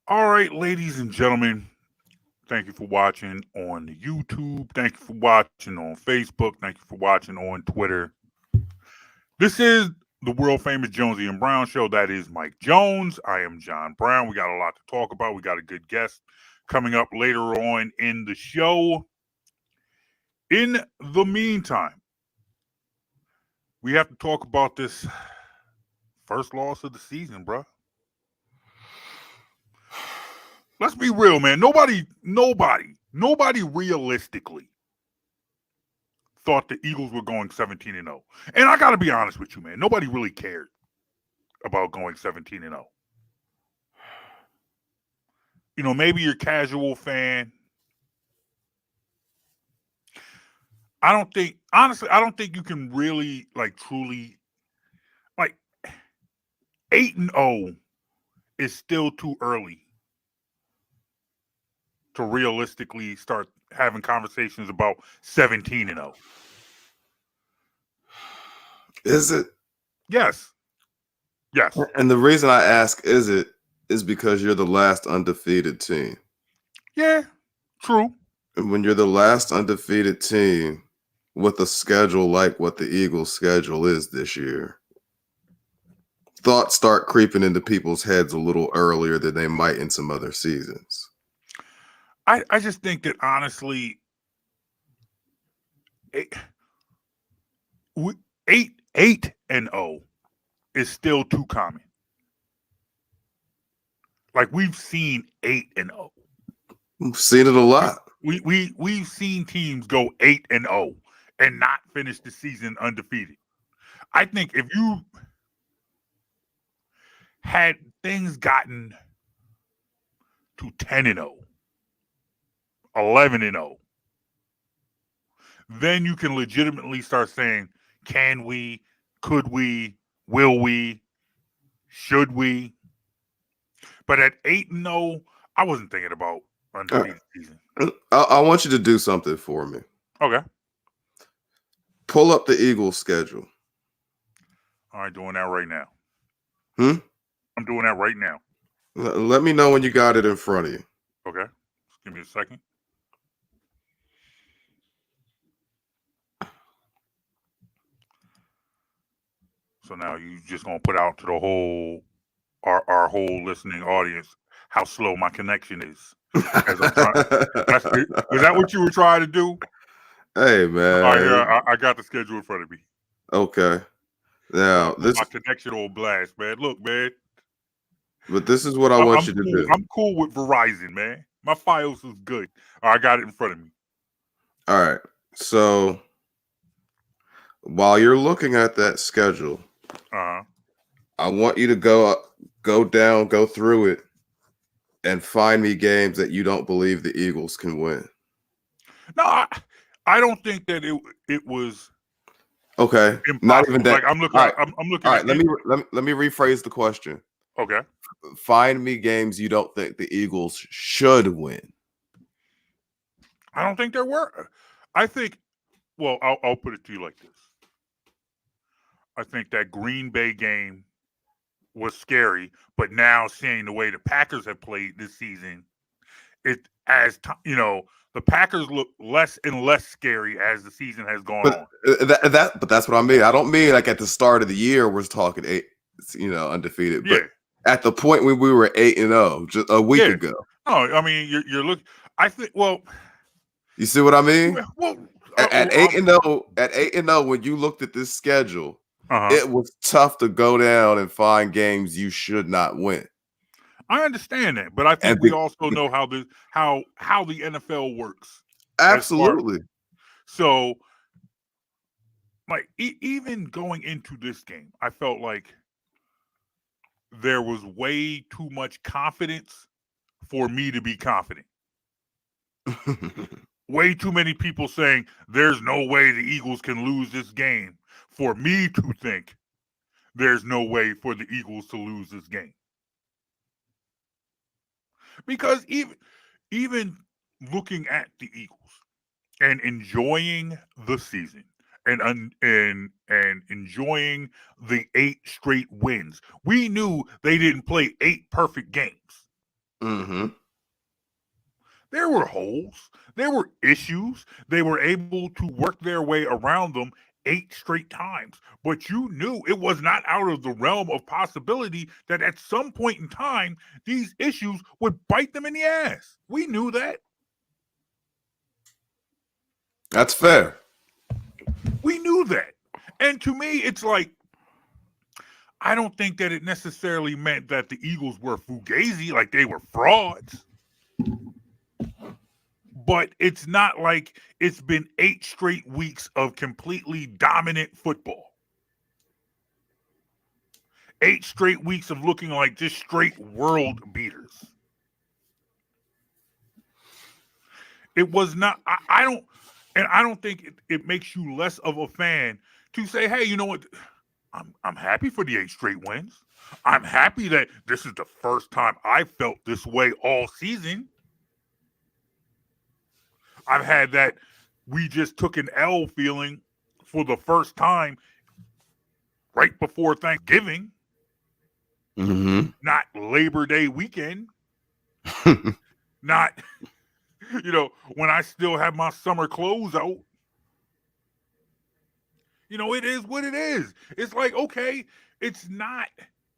All right, ladies and gentlemen, thank you for watching on YouTube. Thank you for watching on Facebook. Thank you for watching on Twitter. This is the world famous Jonesy and Brown show. That is Mike Jones. I am John Brown. We got a lot to talk about. We got a good guest coming up later on in the show. In the meantime, we have to talk about this first loss of the season, bro. Let's be real, man. Nobody realistically thought the Eagles were going 17-0. And I got to be honest with you, man. Nobody really cared about going 17-0. You know, maybe you're a casual fan. I don't think you can really, truly, 8-0 is still too early to realistically start having conversations about 17-0. Is it? Yes. And the reason I ask is because you're the last undefeated team. Yeah, true. And when you're the last undefeated team with a schedule like what the Eagles' schedule is this year, thoughts start creeping into people's heads a little earlier than they might in some other seasons. I just think that honestly, 8-0 is still too common. Like, we've seen 8-0. We've seen it a lot. We've seen teams go 8-0 and not finish the season undefeated. I think if you had things gotten to 10-0, 11-0, then you can legitimately start saying, can we, could we, will we, should we? But at 8-0, I wasn't thinking about undefeated season. I want you to do something for me. Okay. Pull up the Eagles schedule. All right, doing that right now. I'm doing that right now. Let me know when you got it in front of you. Okay. Just give me a second. So now you just gonna put out to the whole our whole listening audience how slow my connection is. As I'm trying, is that what you were trying to do? Hey, man. All right, here, I got the schedule in front of me. Okay. Now my connection on blast, man. Look, man. But this is what I want you to do. I'm cool with Verizon, man. My Fios is good. All right, I got it in front of me. All right. So while you're looking at that schedule, I want you to go through it and find me games that you don't believe the Eagles can win. No, I don't think that it was okay. Impossible. Not even that. Like, I'm looking. Right. I'm looking. All right. Let me rephrase the question. Okay. Find me games you don't think the Eagles should win. I don't think there were. I think. Well, I'll put it to you like this. I think that Green Bay game was scary, but now seeing the way the Packers have played this season, the Packers look less and less scary as the season has gone on. But that's what I mean. I don't mean like at the start of the year we're talking 8, undefeated. Yeah. But at the point when we were 8-0 just a week ago. No, I mean you're looking. I think. Well, you see what I mean? Well, at 8-0, when you looked at this schedule, it was tough to go down and find games you should not win. I understand that, but I think we also know how the NFL works. Absolutely. So, like, even going into this game, I felt like there was way too much confidence for me to be confident. Way too many people saying there's no way the Eagles can lose this game for me to think there's no way for the Eagles to lose this game. Because even looking at the Eagles and enjoying the season and enjoying the 8 straight wins, we knew they didn't play 8 perfect games. Mm-hmm. There were holes. There were issues. They were able to work their way around them 8 straight times. But you knew it was not out of the realm of possibility that at some point in time, these issues would bite them in the ass. We knew that. That's fair. We knew that. And to me, it's like, I don't think that it necessarily meant that the Eagles were fugazi, like they were frauds. But it's not like it's been 8 straight weeks of completely dominant football. 8 straight weeks of looking like just straight world beaters. It was not, I don't think it makes you less of a fan to say, hey, you know what? I'm happy for the 8 straight wins. I'm happy that this is the first time I felt this way all season. I've had that we just took an L feeling for the first time right before Thanksgiving. Mm-hmm. Not Labor Day weekend. Not, when I still have my summer clothes out. It is what it is. It's like, okay, it's not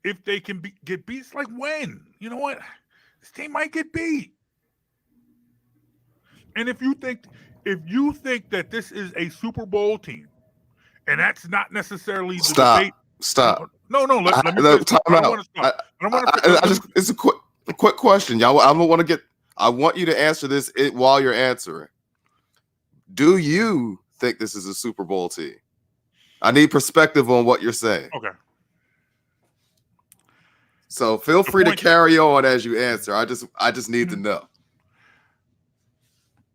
if they can get beat. It's like when. You know what? This team might get beat. And if you think that this is a Super Bowl team, and that's not necessarily the debate. Stop. No. Let me finish. Time I don't out. want to stop. I don't want to. It's a quick question, y'all. I want you to answer this while you're answering. Do you think this is a Super Bowl team? I need perspective on what you're saying. Okay. So feel free to carry on as you answer. I just need to know.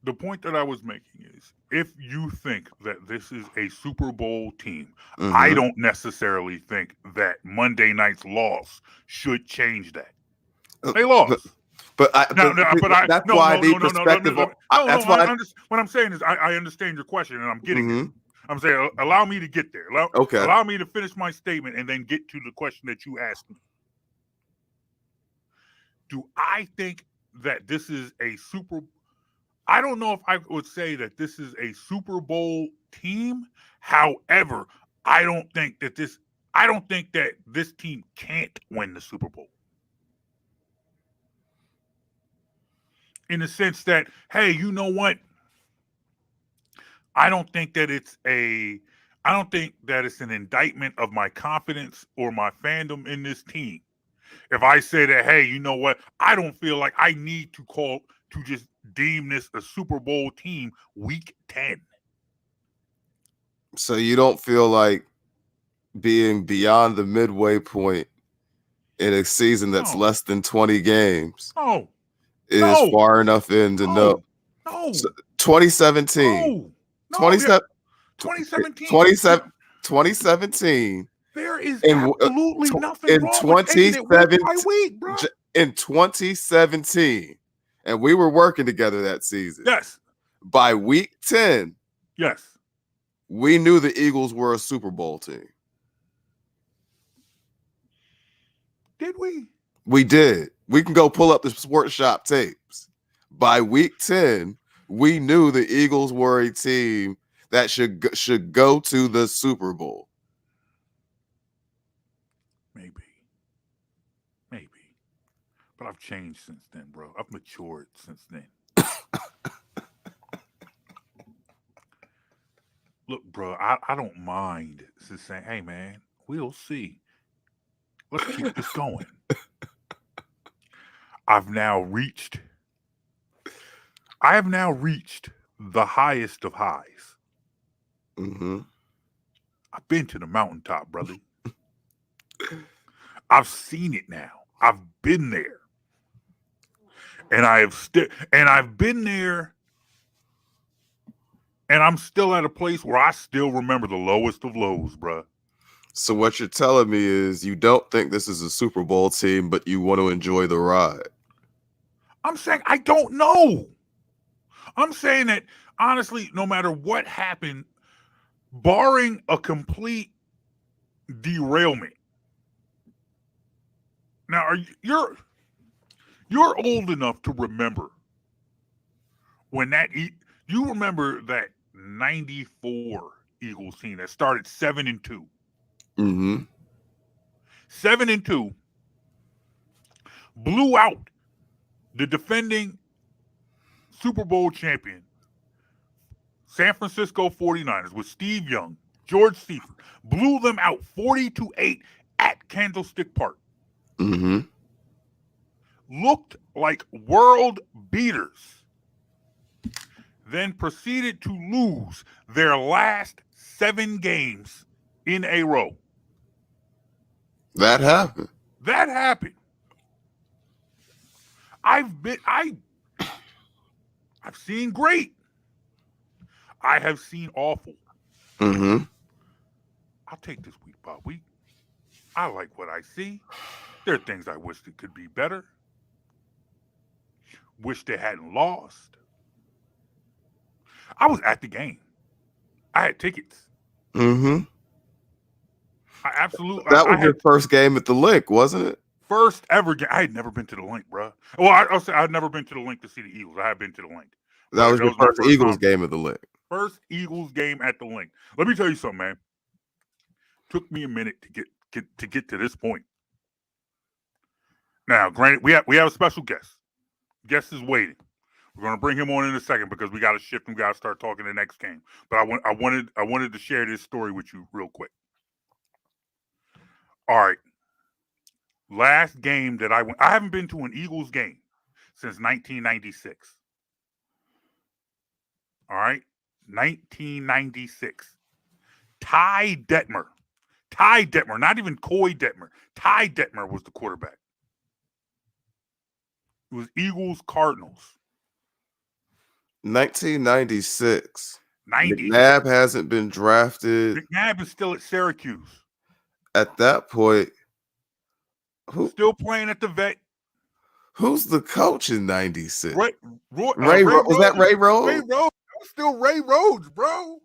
The point that I was making is, if you think that this is a Super Bowl team, I don't necessarily think that Monday night's loss should change that. They lost. That's why I need perspective. That's why what I'm saying is, I understand your question, and I'm getting it. I'm saying, allow me to get there. Allow me to finish my statement and then get to the question that you asked me. Do I think that this is a I don't know if I would say that this is a Super Bowl team. However, I don't think that this team can't win the Super Bowl. In the sense that, hey, you know what? I don't think that it's an indictment of my confidence or my fandom in this team. If I say that, hey, you know what? I don't feel like I need to just deem this a Super Bowl team week 10. So you don't feel like being beyond the midway point in a season that's less than 20 games is far enough in to know. No. So 2017. No. 2017. There is absolutely nothing wrong with taking it week by week, bro. In 2017, and we were working together that season. Yes. By week 10, yes, we knew the Eagles were a Super Bowl team. Did we? We did. We can go pull up the Sports Shop tapes. By week 10, we knew the Eagles were a team that should go to the Super Bowl. Maybe. But I've changed since then, bro. I've matured since then. Look, bro, I don't mind just saying, hey, man, we'll see. Let's keep this going. I have now reached the highest of highs. I've been to the mountaintop, brother. I've seen it now. I've been there. And I've been there, and I'm still at a place where I still remember the lowest of lows, bro. So what you're telling me is you don't think this is a Super Bowl team, but you want to enjoy the ride. I'm saying I don't know. I'm saying that, honestly, no matter what happened, barring a complete derailment. Now, You're old enough to remember when you remember that 94 Eagles team that started 7-2. Mm-hmm. 7-2 blew out the defending Super Bowl champion San Francisco 49ers with Steve Young, George Seifert, blew them out 40-8 at Candlestick Park. Mm-hmm. Looked like world beaters. Then proceeded to lose their last 7 games in a row. That happened. That happened. I've seen great. I have seen awful. Mm-hmm. I'll take this week by week. I like what I see. There are things I wish that could be better. Wish they hadn't lost. I was at the game. I had tickets. Mm-hmm. I absolutely. That was your first game at the Link, wasn't it? First ever game. I had never been to the Link, bro. Well, I'll say I'd never been to the Link to see the Eagles. I had been to the Link. That was your first Eagles game at the Link. First Eagles game at the Link. Let me tell you something, man. Took me a minute to get to this point. Now, granted, we have a special guest. Guest is waiting. We're going to bring him on in a second because we got to shift and we got to start talking the next game. But I wanted to share this story with you real quick. All right. Last game that I haven't been to an Eagles game since 1996. All right. 1996. Ty Detmer, not even Coy Detmer. Ty Detmer was the quarterback. It was Eagles Cardinals. 1996. 90. McNabb hasn't been drafted. McNabb is still at Syracuse. At that point, still playing at the vet. Who's the coach in 96? Ray was that Ray Rhodes? Ray Rhodes. That was still Ray Rhodes, bro.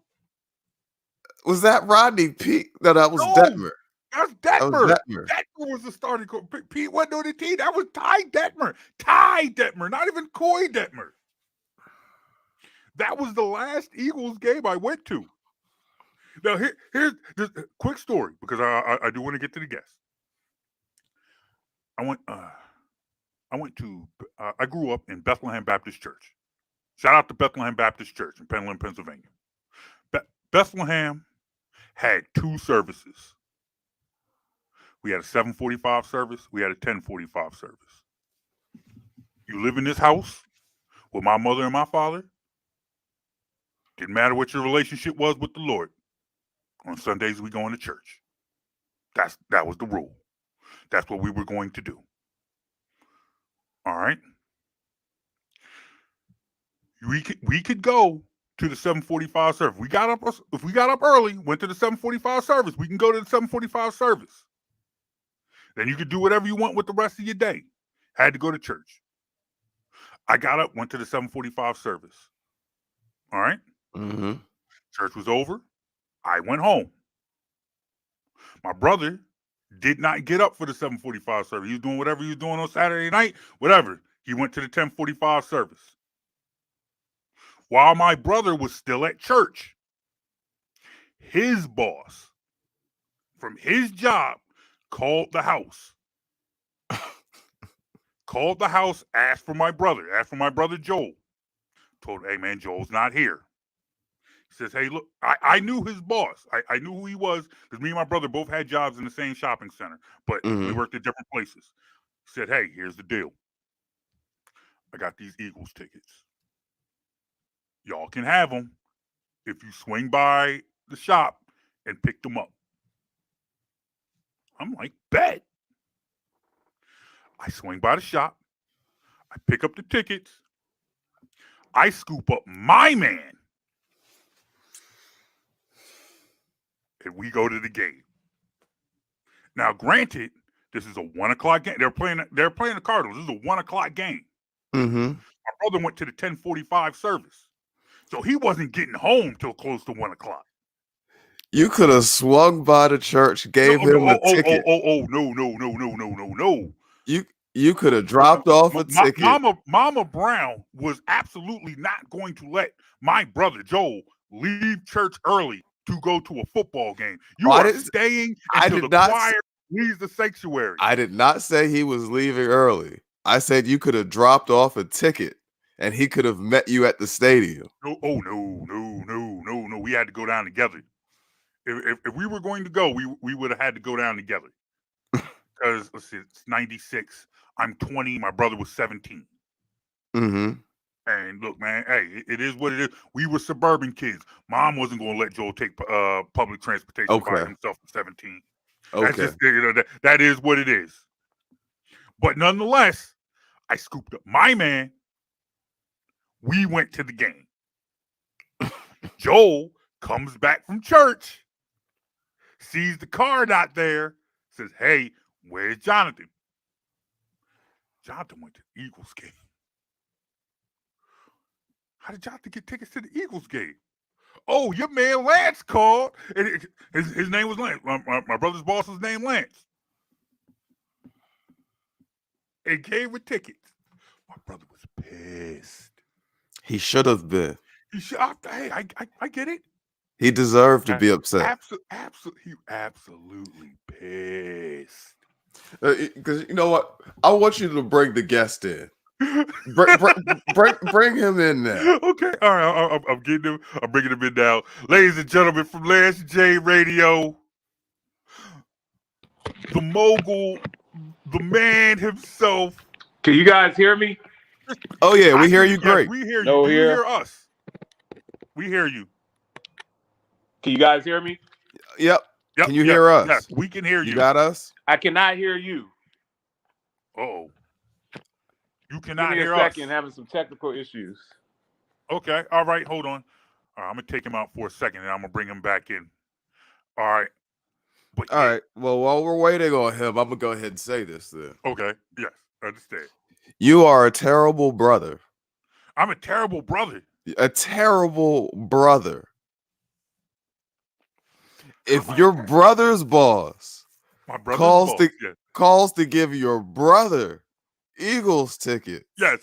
Was that Rodney Pete? No, that was Detmer. That was Detmer. Detmer was the starting coach. Pete wasn't on the team. That was Ty Detmer. Ty Detmer, not even Coy Detmer. That was the last Eagles game I went to. Now, here's just a quick story because I do want to get to the guests. I grew up in Bethlehem Baptist Church. Shout out to Bethlehem Baptist Church in Penland, Pennsylvania. Bethlehem had 2 services. We had a 7:45 service. We had a 10:45 service. You live in this house with my mother and my father. Didn't matter what your relationship was with the Lord. On Sundays, we go into church. That was the rule. That's what we were going to do. All right. We could go to the 7:45 service. If we got up early, went to the 7:45 service, we can go to the 7:45 service. Then you could do whatever you want with the rest of your day. Had to go to church. I got up, went to the 7:45 service. All right. Mm-hmm. Church was over. I went home. My brother did not get up for the 7:45 service. He was doing whatever he was doing on Saturday night, whatever. He went to the 10:45 service. While my brother was still at church, his boss from his job called the house. Asked for my brother Joel. Told him, hey man, Joel's not here. He says, hey, look, I knew his boss. I knew who he was because me and my brother both had jobs in the same shopping center, but we worked at different places. He said, hey, here's the deal. I got these Eagles tickets. Y'all can have them if you swing by the shop and pick them up. I'm like, bet. I swing by the shop. I pick up the tickets. I scoop up my man. And we go to the game. Now, granted, this is a 1:00 game. They're playing the Cardinals. This is a 1:00 game. Mm-hmm. My brother went to the 10:45 service. So he wasn't getting home till close to 1:00. You could have swung by the church, gave him the ticket. No. You could have dropped off a ticket. Mama Brown was absolutely not going to let my brother Joel leave church early to go to a football game. You are staying until the choir leaves the sanctuary. I did not say he was leaving early. I said you could have dropped off a ticket and he could have met you at the stadium. No, no. We had to go down together. If we were going to go, we would have had to go down together. Because let's see, it's 96. I'm 20. My brother was 17. Mm-hmm. And look, man, hey, it is what it is. We were suburban kids. Mom wasn't going to let Joel take public transportation by himself at 17. Okay. That's just, that is what it is. But nonetheless, I scooped up my man. We went to the game. Joel comes back from church, sees the car not there, says, hey, where's Jonathan? Jonathan went to the Eagles game. How did Jonathan get tickets to the Eagles game? Oh, your man Lance called. And his name was Lance. My brother's boss's name Lance. And came with tickets. My brother was pissed. He should have been. Hey, I get it. He deserved to be upset. Absolutely pissed. Because you know what? I want you to bring the guest in. Bring him in now. Okay, all right. I'm getting him. I'm bringing him in now, ladies and gentlemen from Lance J Radio, the mogul, the man himself. Can you guys hear me? Oh yeah, we hear you great. We hear you. Do you hear us? We hear you. Can you guys hear me? Yep. Can you hear us? Yes, we can hear you. You got us? I cannot hear you. Oh. You cannot hear us. Give me a second, having some technical issues. Okay, all right, hold on. All right, I'm going to take him out for a second, and I'm going to bring him back in. All right. All right, well, while we're waiting on him, I'm going to go ahead and say this then. Okay, yes, I understand. You are a terrible brother. I'm a terrible brother. A terrible brother. If your brother's boss calls to give your brother Eagles tickets. Yes.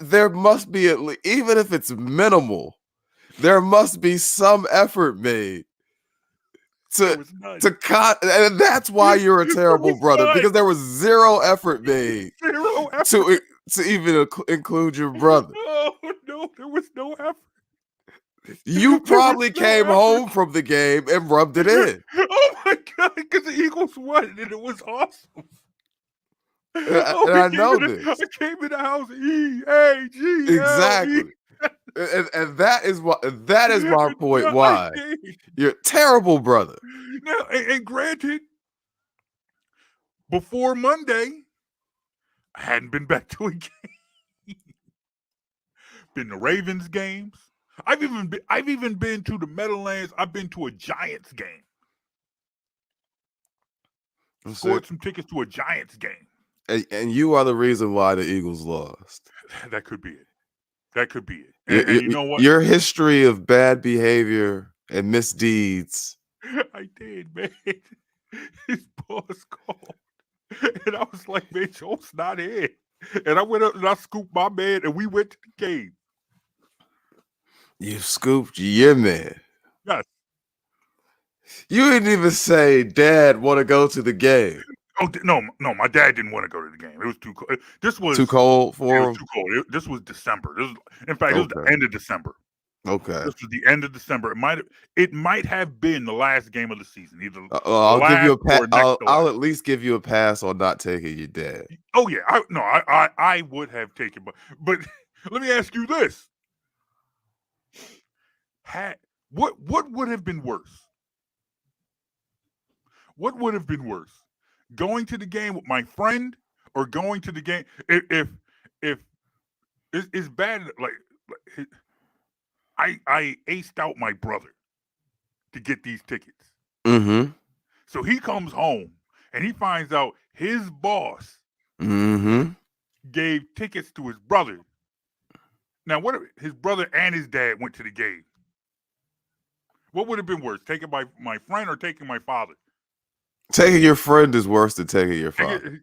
There must be at least, even if it's minimal, there must be some effort made and that's why you're a terrible brother, because there was zero effort made to even include your brother. Oh no, there was no effort. You probably came home from the game and rubbed it in. Oh my God, because the Eagles won and it was awesome. I know this. I came in the house, E-A-G-L-E. Exactly. And that is my point. Why you're a terrible brother. Now, and granted, before Monday, I hadn't been back to a game. Been to Ravens games. I've even been to the Meadowlands. I've been to a Giants game. Scored some tickets to a Giants game. And you are the reason why the Eagles lost. That could be it. And you know what? Your history of bad behavior and misdeeds. I did, man. His boss called. And I was like, man, Joe's not in. And I went up and I scooped my man and we went to the game. You scooped your man. Yes. You didn't even say Dad want to go to the game. Oh no, my dad didn't want to go to the game. It was too cold. This was too cold for him. It was too cold. This was December. It was the end of December. Okay. This was the end of December. It might have been the last game of the season. Either I'll give you a pass. I'll at least give you a pass on not taking your dad. Oh yeah, I would have taken, but let me ask you this: what would have been worse? What would have been worse? Going to the game with my friend or going to the game if it's bad, like I aced out my brother to get these tickets. Mm-hmm. So he comes home and he finds out his boss gave tickets to his brother. Now, what if his brother and his dad went to the game? What would have been worse, taking my friend or taking my father? Taking your friend is worse than taking your father.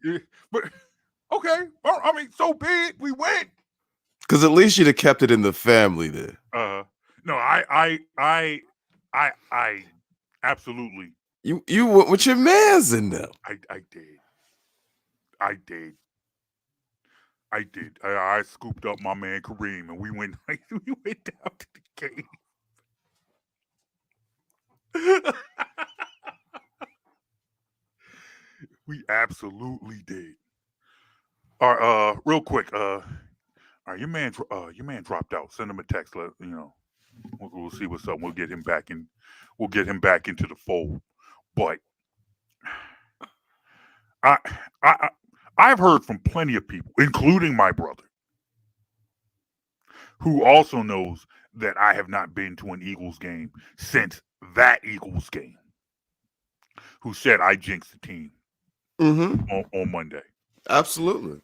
But okay, well, I mean, so be it. We went. Because at least you'd have kept it in the family then. No, I absolutely. You went with your mans in them. I did. I scooped up my man Kareem and we went down to the cave. We absolutely did. All right, real quick, all right, your man dropped out. Send him a text. We'll see what's up. We'll get him back in. We'll get him back into the fold. But I've heard from plenty of people, including my brother, who also knows that I have not been to an Eagles game since that Eagles game, who said I jinxed the team on Monday. Absolutely.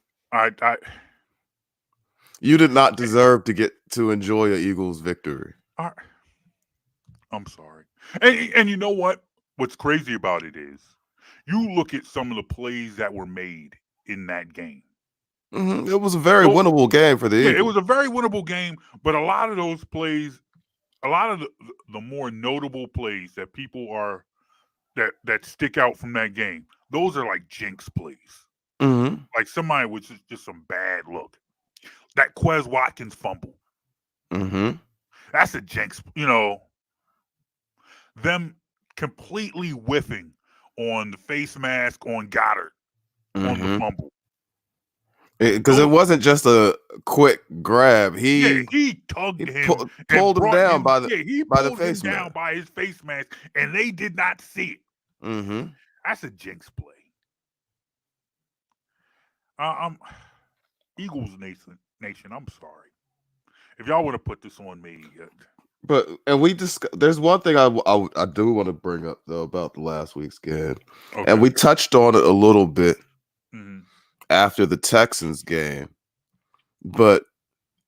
You did not deserve to get to enjoy an Eagles victory. I'm sorry. And you know what? What's crazy about it is you look at some of the plays that were made in that game. It was a very winnable game for the Eagles. It was a very winnable game, but a lot of those plays, a lot of the more notable plays that people are that stick out from that game, those are like jinx plays. Like somebody with just some bad look. That Quez Watkins fumble. That's a jinx, them completely whiffing on the face mask on Goddard on the fumble. Because it wasn't just a quick grab. He tugged him, pulled him down by the face mask. By his face mask, and they did not see it. That's a jinx play. I'm Eagles Nation. I'm sorry if y'all want to put this on me. There's one thing I do want to bring up though about the last week's game, and we touched on it a little bit after the Texans game, but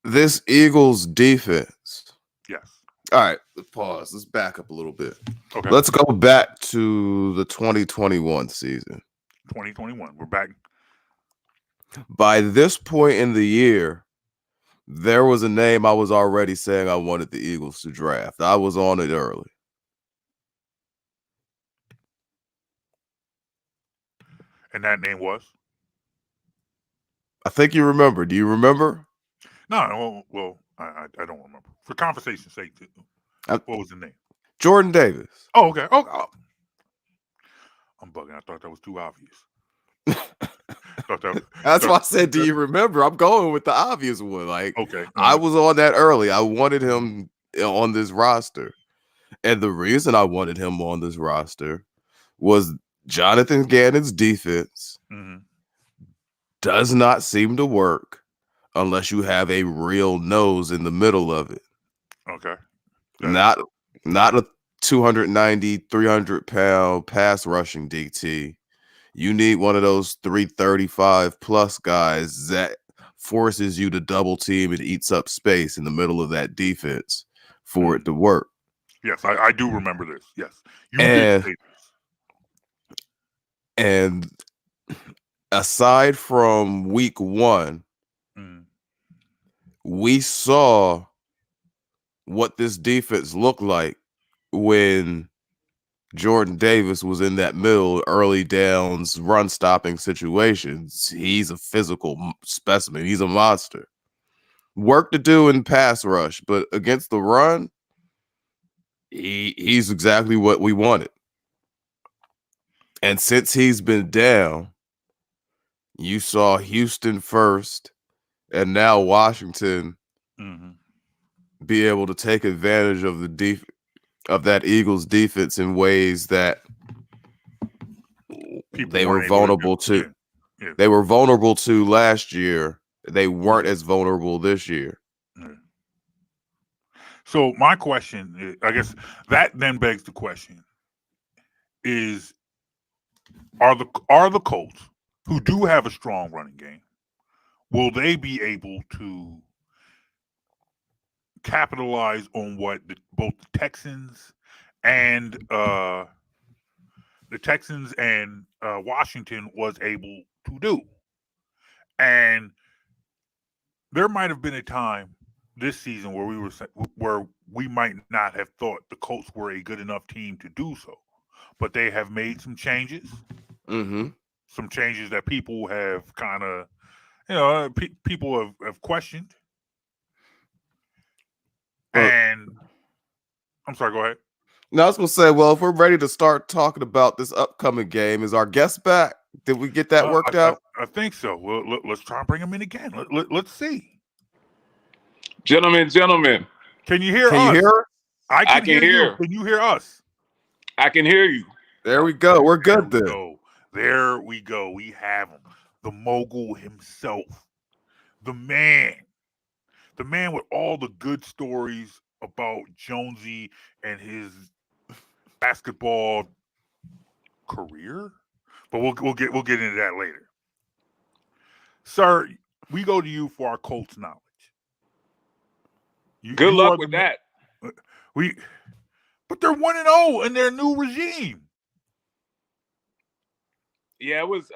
this Eagles defense. Yes. All right, pause. Let's back up a little bit. Okay. Let's go back to the 2021 season. 2021. We're back. By this point in the year, there was a name I was already saying I wanted the Eagles to draft. I was on it early. And that name was? I think you remember. Do you remember? No, well, I don't remember. For conversation's sake, what was the name? Jordan Davis. Oh, okay. Oh. I'm bugging. I thought that was too obvious. That's why I said, do you remember? I'm going with the obvious one. Like, okay. I was on that early. I wanted him on this roster. And the reason I wanted him on this roster was Jonathan Gannon's defense does not seem to work unless you have a real nose in the middle of it. Okay. Not a 290, 300-pound pass rushing DT. You need one of those 335 plus guys that forces you to double team and eats up space in the middle of that defense for it to work. Yes, I do remember this. Yes. You did say this. And aside from week 1, we saw what this defense looked like when Jordan Davis was in that middle early downs run stopping situations. He's a physical specimen. He's a monster. Work to do in pass rush, but against the run, he's exactly what we wanted. And since he's been down, you saw Houston first and now Washington be able to take advantage of that Eagles defense in ways that they were vulnerable to. Yeah. They were vulnerable to last year. They weren't as vulnerable this year. So my question, I guess that then begs the question: is are the Colts, who do have a strong running game, will they be able to capitalize on what both the Texans and the the Texans and Washington was able to do. And there might have been a time this season where we might not have thought the Colts were a good enough team to do so, but they have made some changes. Mm-hmm. Some changes that people have kind of, people have questioned. And I'm sorry, go ahead. No, I was going to say, well, if we're ready to start talking about this upcoming game, is our guest back? Did we get that worked out? I think so. Well, let's try and bring him in again. Let's see. Gentlemen. Can you hear us? Can you hear us? I can hear you. Can you hear us? I can hear you. There we go. We're good then. There we go. We have him. The mogul himself. The man with all the good stories about Jonesy and his basketball career. But we'll get into that later. Sir, we go to you for our Colts knowledge. Good luck with that. But they're 1-0 in their new regime. Yeah, it was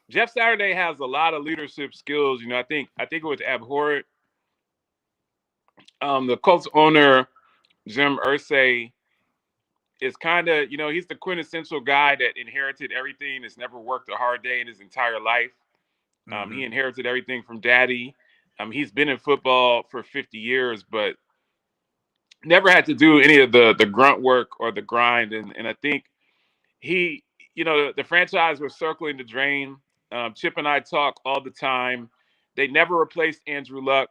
Jeff Saturday has a lot of leadership skills. I think it was abhorrent. The Colts owner, Jim Irsay, is kind of, he's the quintessential guy that inherited everything. Has never worked a hard day in his entire life. He inherited everything from daddy. He's been in football for 50 years, but never had to do any of the grunt work or the grind. And I think he, the franchise was circling the drain. Chip and I talk all the time. They never replaced Andrew Luck.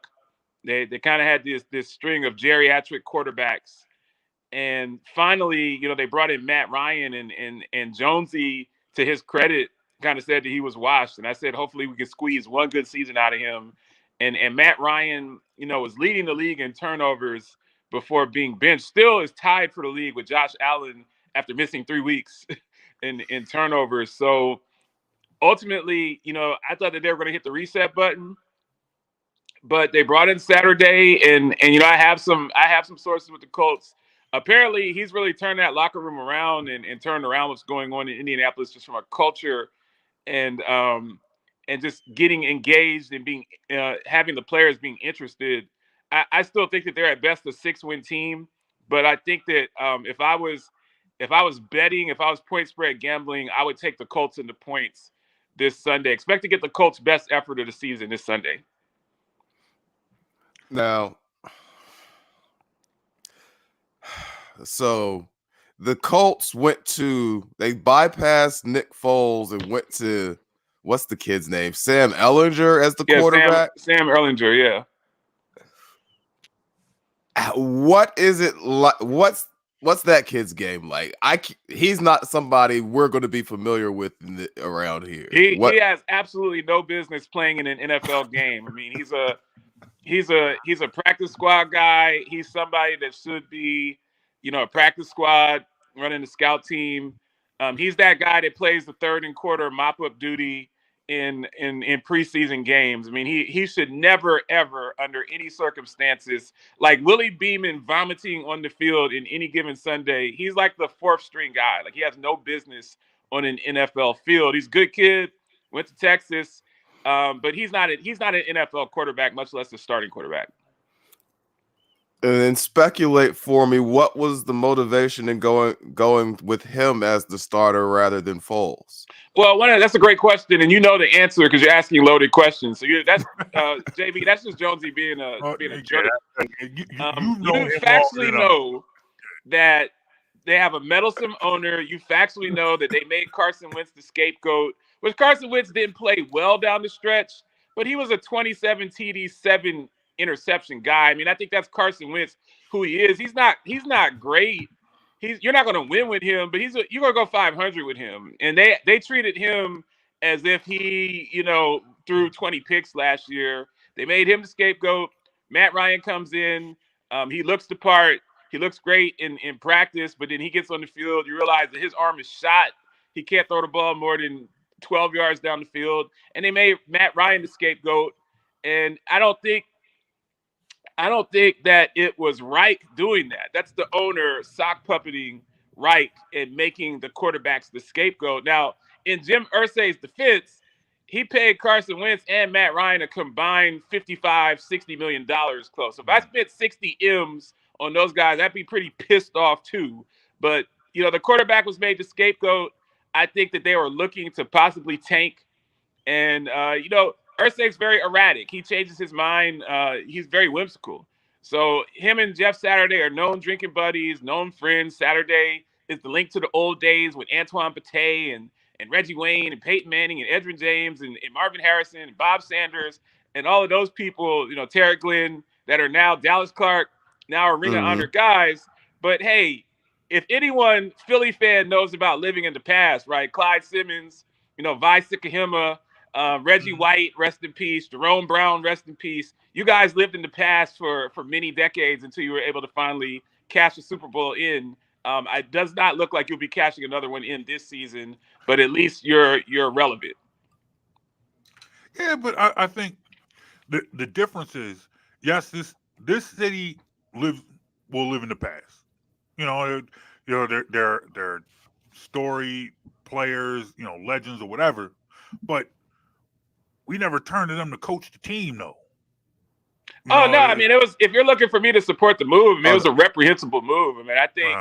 They kind of had this string of geriatric quarterbacks. And finally, they brought in Matt Ryan and Jonesy, to his credit, kind of said that he was washed. And I said, hopefully we can squeeze one good season out of him. And Matt Ryan, was leading the league in turnovers before being benched. Still is tied for the league with Josh Allen after missing 3 weeks in turnovers. So ultimately, I thought that they were going to hit the reset button. But they brought in Saturday, and I have some sources with the Colts. Apparently, he's really turned that locker room around and turned around what's going on in Indianapolis, just from a culture and just getting engaged and being having the players being interested. I still think that they're at best a 6-win team, but I think that if I was betting, if I was point spread gambling, I would take the Colts in the points this Sunday. Expect to get the Colts' best effort of the season this Sunday. Now, so the Colts they bypassed Nick Foles and went to, what's the kid's name? Sam Ehlinger as the quarterback? Sam Ehlinger, yeah. What is it like? What's that kid's game like? He's not somebody we're going to be familiar with around here. He has absolutely no business playing in an NFL game. I mean, he's a practice squad guy. He's somebody that should be, a practice squad running the scout team. He's that guy that plays the third and quarter mop-up duty in preseason games. I mean, he should never, ever, under any circumstances, like Willie Beeman vomiting on the field in any given Sunday, he's like the fourth string guy. Like, he has no business on an NFL field. He's a good kid, went to Texas, but he's not an NFL quarterback, much less a starting quarterback. And then speculate for me, what was the motivation in going with him as the starter rather than Foles? Well, that's a great question, and you know the answer because you're asking loaded questions. So that's JB. That's just Jonesy being a jerk. You factually know that they have a meddlesome owner. You factually know that they made Carson Wentz the scapegoat, which Carson Wentz didn't play well down the stretch, but he was a 27 TD, 7 interception guy. I mean, I think that's Carson Wentz, who he is. He's not great. You're not going to win with him, but you're going to go 500 with him. And they treated him as if he, threw 20 picks last year. They made him the scapegoat. Matt Ryan comes in. He looks the part. He looks great in practice, but then he gets on the field. You realize that his arm is shot. He can't throw the ball more than 12 yards down the field. And they made Matt Ryan the scapegoat. And I don't think that it was Reich doing that. That's the owner sock puppeting right in making the quarterbacks the scapegoat. Now, in Jim Irsay's defense, he paid Carson Wentz and Matt Ryan a combined $55-60 million close. So if I spent 60 M's on those guys, I'd be pretty pissed off too. But, the quarterback was made the scapegoat. I think that they were looking to possibly tank. And, Irsay's very erratic. He changes his mind. He's very whimsical. So him and Jeff Saturday are known drinking buddies, known friends. Saturday is the link to the old days with Antoine Bethea and Reggie Wayne and Peyton Manning and Edgerrin James and Marvin Harrison and Bob Sanders and all of those people, Terry Glenn, that are now Dallas Clark, now arena honor guys. But hey, if anyone Philly fan knows about living in the past, right? Clyde Simmons, Vi Sikahema, Reggie White, rest in peace. Jerome Brown, rest in peace. You guys lived in the past for many decades until you were able to finally cash a Super Bowl in. It does not look like you'll be cashing another one in this season, but at least you're relevant. Yeah, but I think the difference is, yes, this city will live in the past. They're story players, legends or whatever, but we never turned to them to coach the team, though. It was, if you're looking for me to support the move, it was a reprehensible move. I think,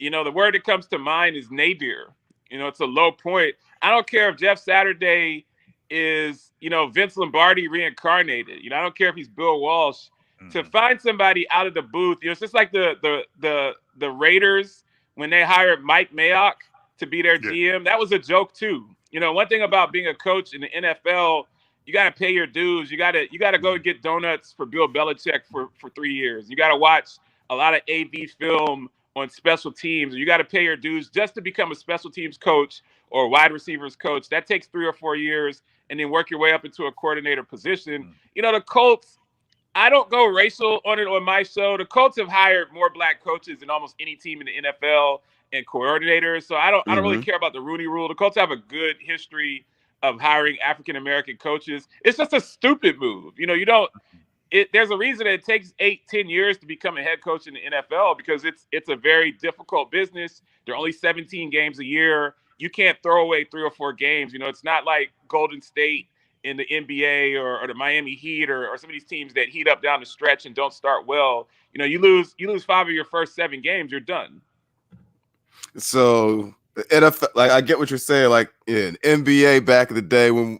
the word that comes to mind is nadir. It's a low point. I don't care if Jeff Saturday is, Vince Lombardi reincarnated. I don't care if he's Bill Walsh. To find somebody out of the booth, it's just like the Raiders when they hired Mike Mayock to be their GM. That was a joke too. One thing about being a coach in the NFL, you got to pay your dues. You got to go get donuts for Bill Belichick for 3 years. You got to watch a lot of AV film on special teams. You got to pay your dues just to become a special teams coach or wide receivers coach. That takes 3 or 4 years, and then work your way up into a coordinator position. The Colts, I don't go racial on it on my show. The Colts have hired more black coaches than almost any team in the NFL and coordinators. So I don't really care about the Rooney Rule. The Colts have a good history of hiring African-American coaches. It's just a stupid move. There's a reason that it takes 8-10 years to become a head coach in the NFL, because it's a very difficult business. There are only 17 games a year. You can't throw away 3 or 4 games. It's not like Golden State in the NBA or the Miami Heat or some of these teams that heat up down the stretch and don't start well. You lose 5 of your first 7 games, you're done. So the NFL, like, I get what you're saying. Like in NBA back in the day when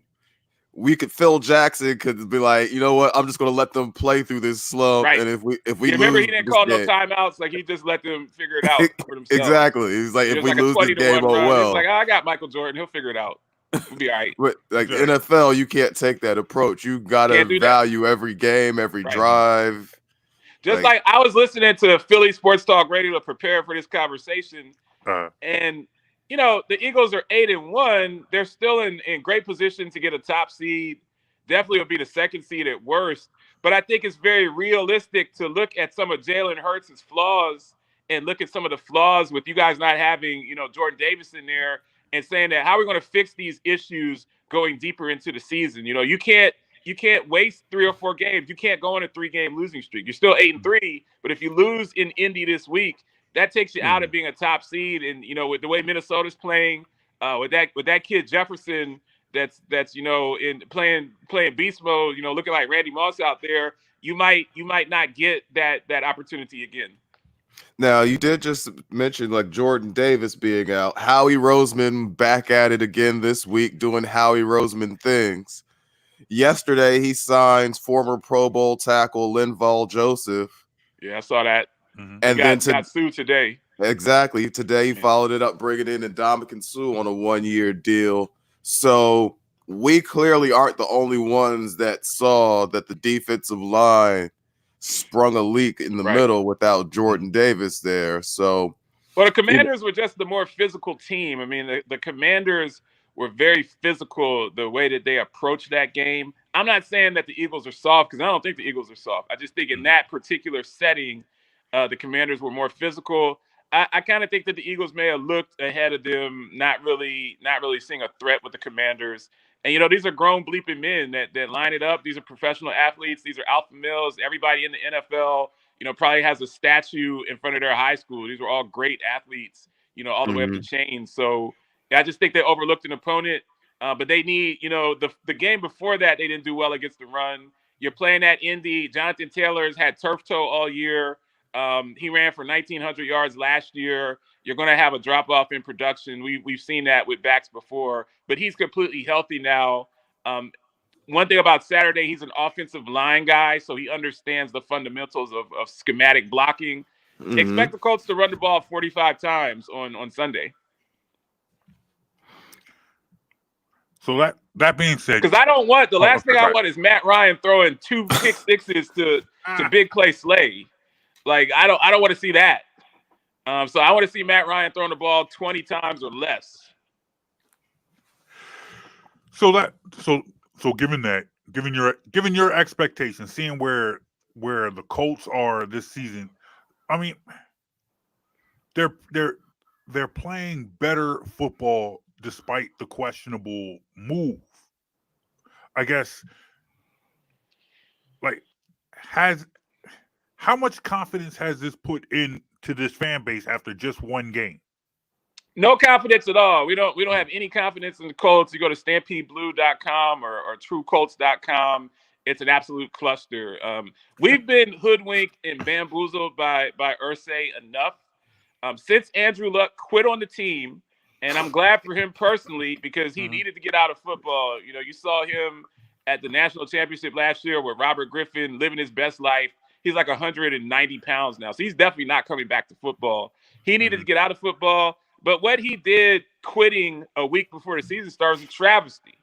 Phil Jackson could be like, you know what, I'm just going to let them play through this slump. Right. And if we remember, lose, he didn't call no timeouts. Like, he just let them figure it out for themselves. Exactly. He's like, if we lose this game, oh well. He's like, I got Michael Jordan. He'll figure it out. We'll be all right. But like NFL, you can't take that approach. You gotta value every game, every drive. Just like I was listening to Philly Sports Talk Radio to prepare for this conversation, and the Eagles are 8-1. They're still in great position to get a top seed. Definitely will be the 2nd seed at worst. But I think it's very realistic to look at some of Jalen Hurts' flaws and look at some of the flaws with you guys not having Jordan Davis in there, and saying that how are we going to fix these issues going deeper into the season? You can't waste 3 or 4 games. You can't go on a 3-game losing streak. You're still 8-3, but if you lose in Indy this week, that takes you out of being a top seed. And with the way Minnesota's playing, with that kid Jefferson, that's in playing beast mode, looking like Randy Moss out there, you might not get that opportunity again. Now, you did just mention like Jordan Davis being out. Howie Roseman back at it again this week doing Howie Roseman things. Yesterday, he signs former Pro Bowl tackle Linval Joseph. Yeah, I saw that. And then got sued today. Exactly. Today, he followed it up, bringing in Ndamukong Suh on a 1-year deal. So we clearly aren't the only ones that saw that the defensive line sprung a leak in the middle without Jordan Davis there. So, well, the Commanders were just the more physical team. I mean, the Commanders were very physical the way that they approached that game. I'm not saying that the Eagles are soft, because I don't think the Eagles are soft. I just think in that particular setting, the Commanders were more physical. I kind of think that the Eagles may have looked ahead of them, not really seeing a threat with the Commanders. And, these are grown bleeping men that line it up. These are professional athletes. These are alpha males. Everybody in the NFL, probably has a statue in front of their high school. These were all great athletes, all the way up the chain. So I just think they overlooked an opponent. But they need, the game before that, they didn't do well against the run. You're playing at Indy. Jonathan Taylor's had turf toe all year. He ran for 1,900 yards last year. You're going to have a drop-off in production. We've seen that with backs before. But he's completely healthy now. One thing about Saturday, he's an offensive line guy, so he understands the fundamentals of schematic blocking. Expect the Colts to run the ball 45 times on Sunday. So that being said, because I don't want the last thing I want is Matt Ryan throwing 2 pick sixes to big play Slay. Like I don't want to see that. So I want to see Matt Ryan throwing the ball 20 times or less. So given your expectations, seeing where the Colts are this season, I mean, they're playing better football despite the questionable move. I guess, like, how much confidence has this put into this fan base after just one game? No confidence at all. We don't have any confidence in the Colts. You go to StampedeBlue.com or TrueColts.com. It's an absolute cluster. We've been hoodwinked and bamboozled by Irsay enough. Since Andrew Luck quit on the team, and I'm glad for him personally because he needed to get out of football. You saw him at the national championship last year with Robert Griffin living his best life. He's like 190 pounds now, so he's definitely not coming back to football. He needed to get out of football. But what he did quitting a week before the season starts was a travesty.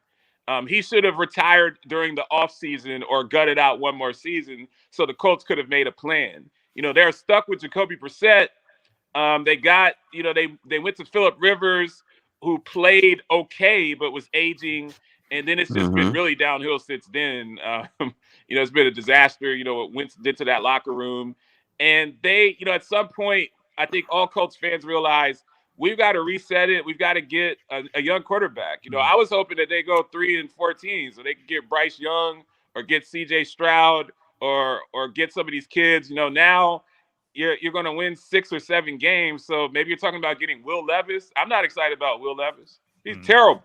He should have retired during the offseason or gutted out one more season so the Colts could have made a plan. They're stuck with Jacoby Brissett. They got, they went to Phillip Rivers, who played okay but was aging. And then it's just been really downhill since then. It's been a disaster, what Wentz did to that locker room. And they, at some point, I think all Colts fans realize we've got to reset it. We've got to get a young quarterback. I was hoping that they go 3-14 so they could get Bryce Young or get C.J. Stroud or get some of these kids. Now you're going to win 6 or 7 games. So maybe you're talking about getting Will Levis. I'm not excited about Will Levis. He's terrible.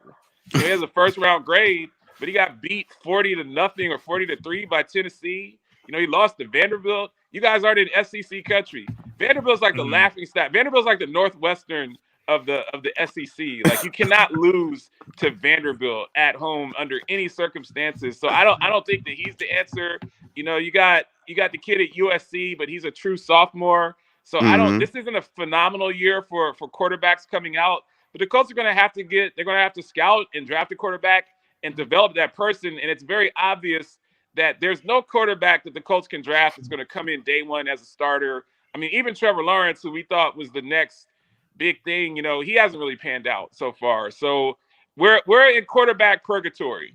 He has a first-round grade, but he got beat 40-0 or 40-3 by Tennessee. He lost to Vanderbilt. You guys aren't in SEC country. Vanderbilt's like the laughing stock. Vanderbilt's like the Northwestern of the SEC. Like, you cannot lose to Vanderbilt at home under any circumstances. So I don't think that he's the answer. You got the kid at USC, but he's a true sophomore. So this isn't a phenomenal year for quarterbacks coming out. But the Colts are going to have to scout and draft a quarterback and develop that person. And it's very obvious that there's no quarterback that the Colts can draft that's going to come in day one as a starter. I mean, even Trevor Lawrence, who we thought was the next big thing, he hasn't really panned out so far. So we're in quarterback purgatory.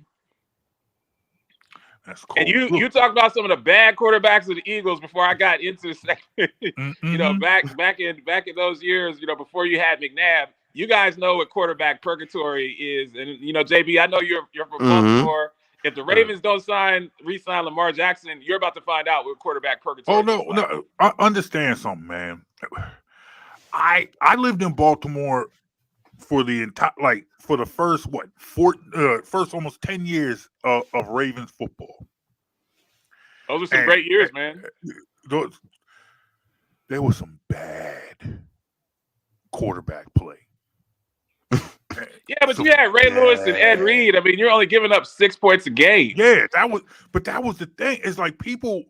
That's cool. And you talked about some of the bad quarterbacks of the Eagles before I got into the second. Back in those years, before you had McNabb. You guys know what quarterback purgatory is, and JB, I know you're from Baltimore. If the Ravens don't re-sign Lamar Jackson, you're about to find out what quarterback purgatory. Oh no! I understand something, man. I lived in Baltimore for the entire for the first first almost 10 years of Ravens football. Those were some great years, man. There was some bad quarterback play. Yeah, but you had Ray Lewis and Ed Reed. I mean, you're only giving up 6 points a game. Yeah, that was the thing. It's like people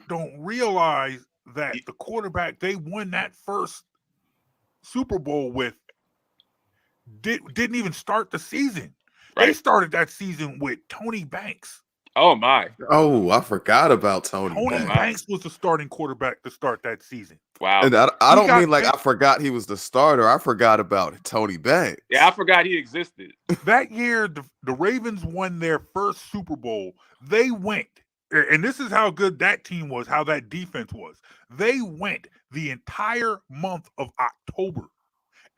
don't realize that the quarterback they won that first Super Bowl with didn't even start the season. Right. They started that season with Tony Banks. Oh my! Oh, I forgot about Tony Banks was the starting quarterback to start that season. Wow! And I don't mean like I forgot he was the starter. I forgot about Tony Banks. Yeah, I forgot he existed. That year, the Ravens won their first Super Bowl. They went, and this is how good that team was, how that defense was. They went the entire month of October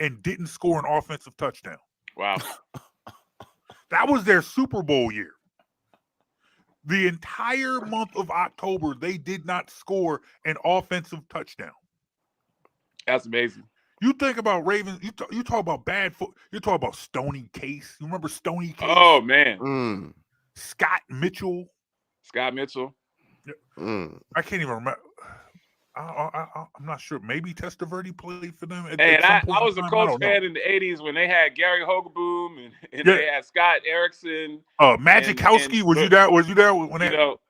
and didn't score an offensive touchdown. Wow! That was their Super Bowl year. The entire month of October, they did not score an offensive touchdown. That's amazing. You think about Ravens. You talk about bad foot. You talk about Stoney Case. You remember Stoney Case? Oh man, Scott Mitchell. Scott Mitchell. I can't even remember. I'm not sure. Maybe Testaverde played for them at And some point. I was a Colts fan in the '80s when they had Gary Hogaboom and they had Scott Erickson. Magikowski. Was you there? Was you there when you know?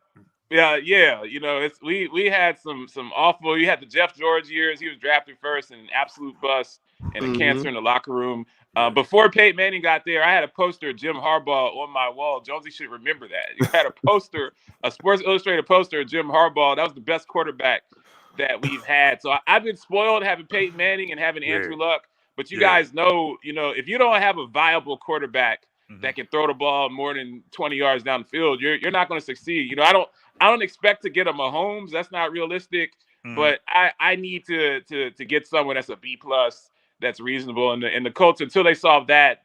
Yeah. You know, we had some awful. You had the Jeff George years. He was drafted first and an absolute bust and a cancer in the locker room. Before Peyton Manning got there, I had a poster of Jim Harbaugh on my wall. Jonesy should remember that. You had a poster, a Sports Illustrated poster of Jim Harbaugh. That was the best quarterback that we've had. So I've been spoiled having Peyton Manning and having Andrew Luck. But you guys know, if you don't have a viable quarterback that can throw the ball more than 20 yards down the field, you're not going to succeed. I don't expect to get a Mahomes. That's not realistic. But I need to get someone that's a B plus, that's reasonable. And the Colts, until they solve that,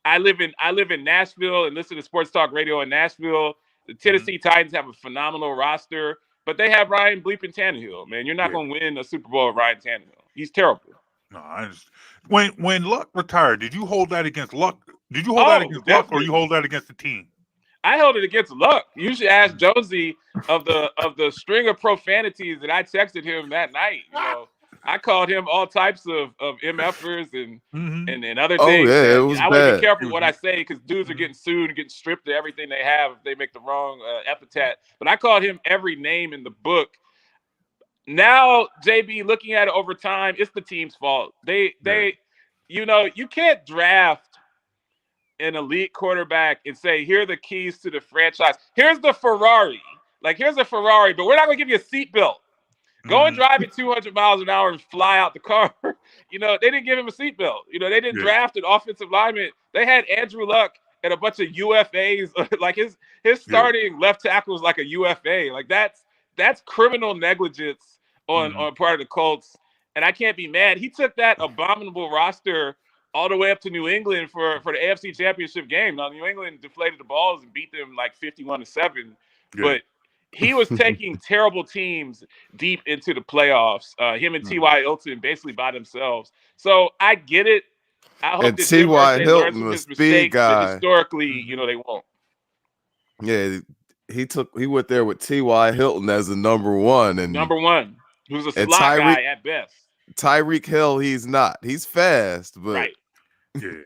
I live in Nashville and listen to Sports Talk Radio in Nashville. The Tennessee Titans have a phenomenal roster, but they have Ryan bleeping Tannehill. Man, you're not going to win a Super Bowl with Ryan Tannehill. He's terrible. No, when Luck retired, did you hold that against Luck? Did you hold that against Luck, or you hold that against the team? I held it against Luck. You should ask Jonesy of the string of profanities that I texted him that night. I called him all types of MFers and other things. Yeah, it was I bad. want to be careful what I say because dudes are getting sued and getting stripped of everything they have if they make the wrong epithet. But I called him every name in the book. Now, JB, looking at it over time, it's the team's fault. You can't draft an elite quarterback and say, here are the keys to the franchise. Here's the Ferrari. Here's a Ferrari, but we're not going to give you a seatbelt. Go and drive it 200 miles an hour and fly out the car. They didn't give him a seatbelt. They didn't draft an offensive lineman. They had Andrew Luck and a bunch of UFAs. His starting left tackle was like a UFA. That's criminal negligence on part of the Colts. And I can't be mad. He took that abominable roster all the way up to New England for the AFC Championship game. Now, New England deflated the balls and beat them 51-7. But he was taking terrible teams deep into the playoffs. Him and T.Y. Hilton basically by themselves. So I get it. I hope that T.Y. Hilton was speed guy. But historically, they won't. Yeah, he went there with T.Y. Hilton as the number one. Who's a slot guy at best. Tyreek Hill, he's not. He's fast, but right.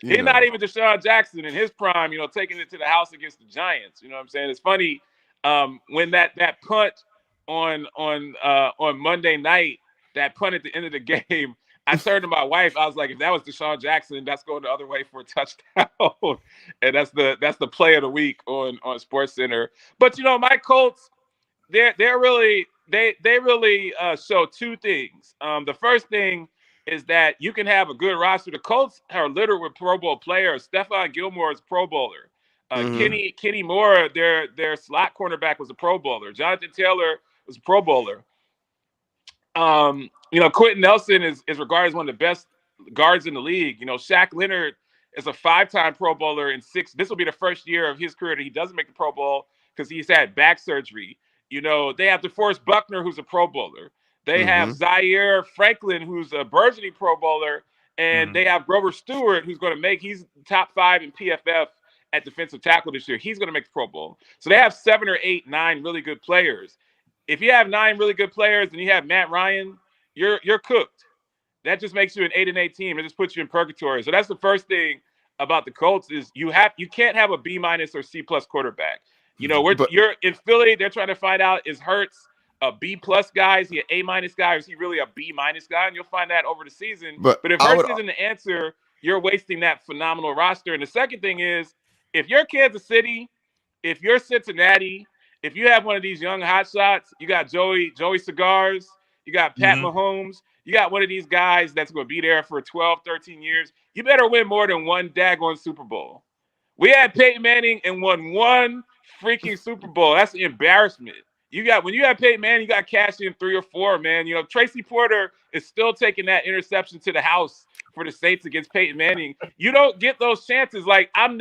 He's not even Deshaun Jackson in his prime, taking it to the house against the Giants. You know what I'm saying? It's funny when that punt on Monday night, that punt at the end of the game, I turned to my wife. I was like, if that was Deshaun Jackson, that's going the other way for a touchdown. And that's the play of the week on SportsCenter. But my Colts, they're really they really show two things. The first thing is that you can have a good roster. The Colts are littered with Pro Bowl players. Stephon Gilmore is a Pro Bowler. Kenny Moore, their slot cornerback, was a Pro Bowler. Jonathan Taylor was a Pro Bowler. Quentin Nelson is regarded as one of the best guards in the league. Shaq Leonard is a 5-time Pro Bowler in 6. This will be the first year of his career that he doesn't make the Pro Bowl because he's had back surgery. They have DeForest Buckner, who's a Pro Bowler. They have Zaire Franklin, who's a burgeoning Pro Bowler. And they have Grover Stewart, who's going to he's top 5 in PFF at defensive tackle this year. He's going to make the Pro Bowl. So they have 7 or 8, 9 really good players. If you have 9 really good players and you have Matt Ryan, you're cooked. That just makes you an 8-8 team. It just puts you in purgatory. So that's the first thing about the Colts is you can't have a B- or C+ quarterback. You're in Philly. They're trying to find out, is Hurts a B+ guy? Is he an A- guy? Or is he really a B- guy? And you'll find that over the season. But if Hurts isn't the answer, you're wasting that phenomenal roster. And the second thing is, if you're Kansas City, if you're Cincinnati, if you have one of these young hotshots, you got Joey Cigars, you got Pat Mahomes, you got one of these guys that's going to be there for 12, 13 years, you better win more than one daggone Super Bowl. We had Peyton Manning and won one freaking Super Bowl. That's an embarrassment. When you have Peyton Manning, you got cash in 3 or 4, man. Tracy Porter is still taking that interception to the house for the Saints against Peyton Manning. You don't get those chances. I'm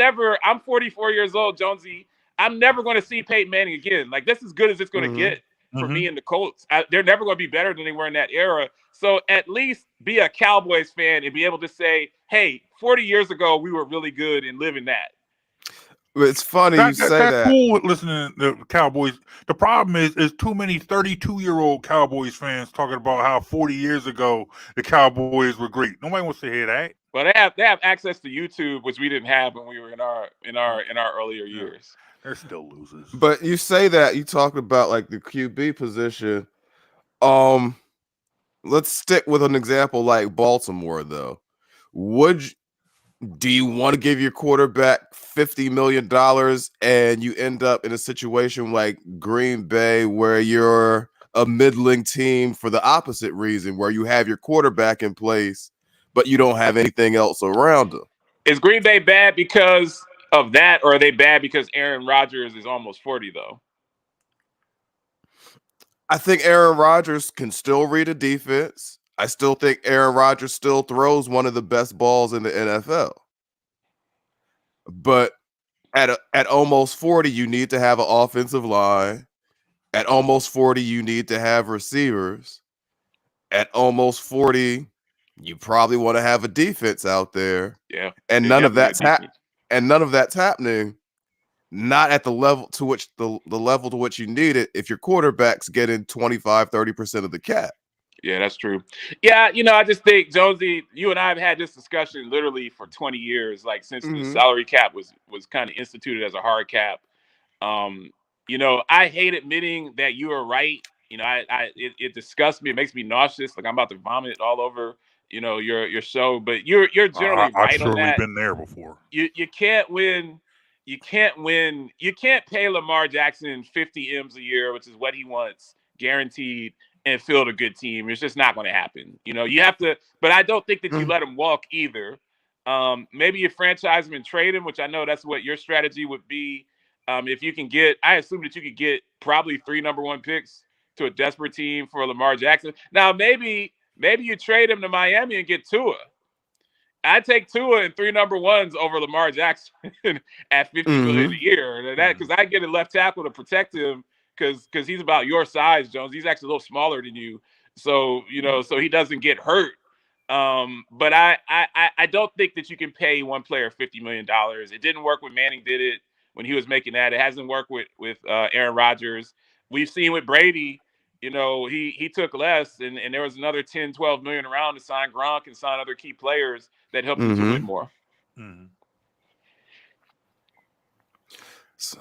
44 years old, Jonesy. I'm never going to see Peyton Manning again. This is good as it's going to get. for me in the Colts. They're never going to be better than they were in that era. So at least be a Cowboys fan and be able to say, hey, 40 years ago, we were really good and living that. It's funny you say that. That's cool with listening to the Cowboys. The problem is too many 32-year-old Cowboys fans talking about how 40 years ago the Cowboys were great. Nobody wants to hear that. Well, they have access to YouTube, which we didn't have when we were in our earlier years. They're still losers. But you say that, you talk about like the QB position. Let's stick with an example like Baltimore, though. Do you want to give your quarterback $50 million and you end up in a situation like Green Bay where you're a middling team for the opposite reason, where you have your quarterback in place, but you don't have anything else around him? Is Green Bay bad because of that, or are they bad because Aaron Rodgers is almost 40, though? I think Aaron Rodgers can still read a defense. I still think Aaron Rodgers still throws one of the best balls in the NFL. But at almost 40, you need to have an offensive line. At almost 40, you need to have receivers. At almost 40, you probably want to have a defense out there. Yeah. And none of that's happening. Not at the level to which the level to which you need it if your quarterback's getting 25-30% of the cap. Yeah, that's true. Yeah, I just think, Jonesy, you and I have had this discussion literally for 20 years, like since the salary cap was kind of instituted as a hard cap. I hate admitting that you are right. It disgusts me. It makes me nauseous. Like I'm about to vomit all over, your show. But you're generally right on that. I've been there before. You can't win. You can't win. You can't pay Lamar Jackson 50 M's a year, which is what he wants, guaranteed, and field a good team. It's just not going to happen. You have to, but I don't think that you let him walk either. Maybe you franchise him and trade him, which I know that's what your strategy would be. If you can I assume that you could get probably 3 number 1 picks to a desperate team for Lamar Jackson. Now, maybe you trade him to Miami and get Tua. I'd take Tua and 3 number 1s over Lamar Jackson at $50 million a year. Because I get a left tackle to protect him because he's about your size, Jones. He's actually a little smaller than you, so so he doesn't get hurt. But I don't think that you can pay one player $50 million. It didn't work when Manning did it when he was making that. It hasn't worked with Aaron Rodgers. We've seen with Brady. He took less, and there was another 10, 12 million around to sign Gronk and sign other key players that helped him to win more. So,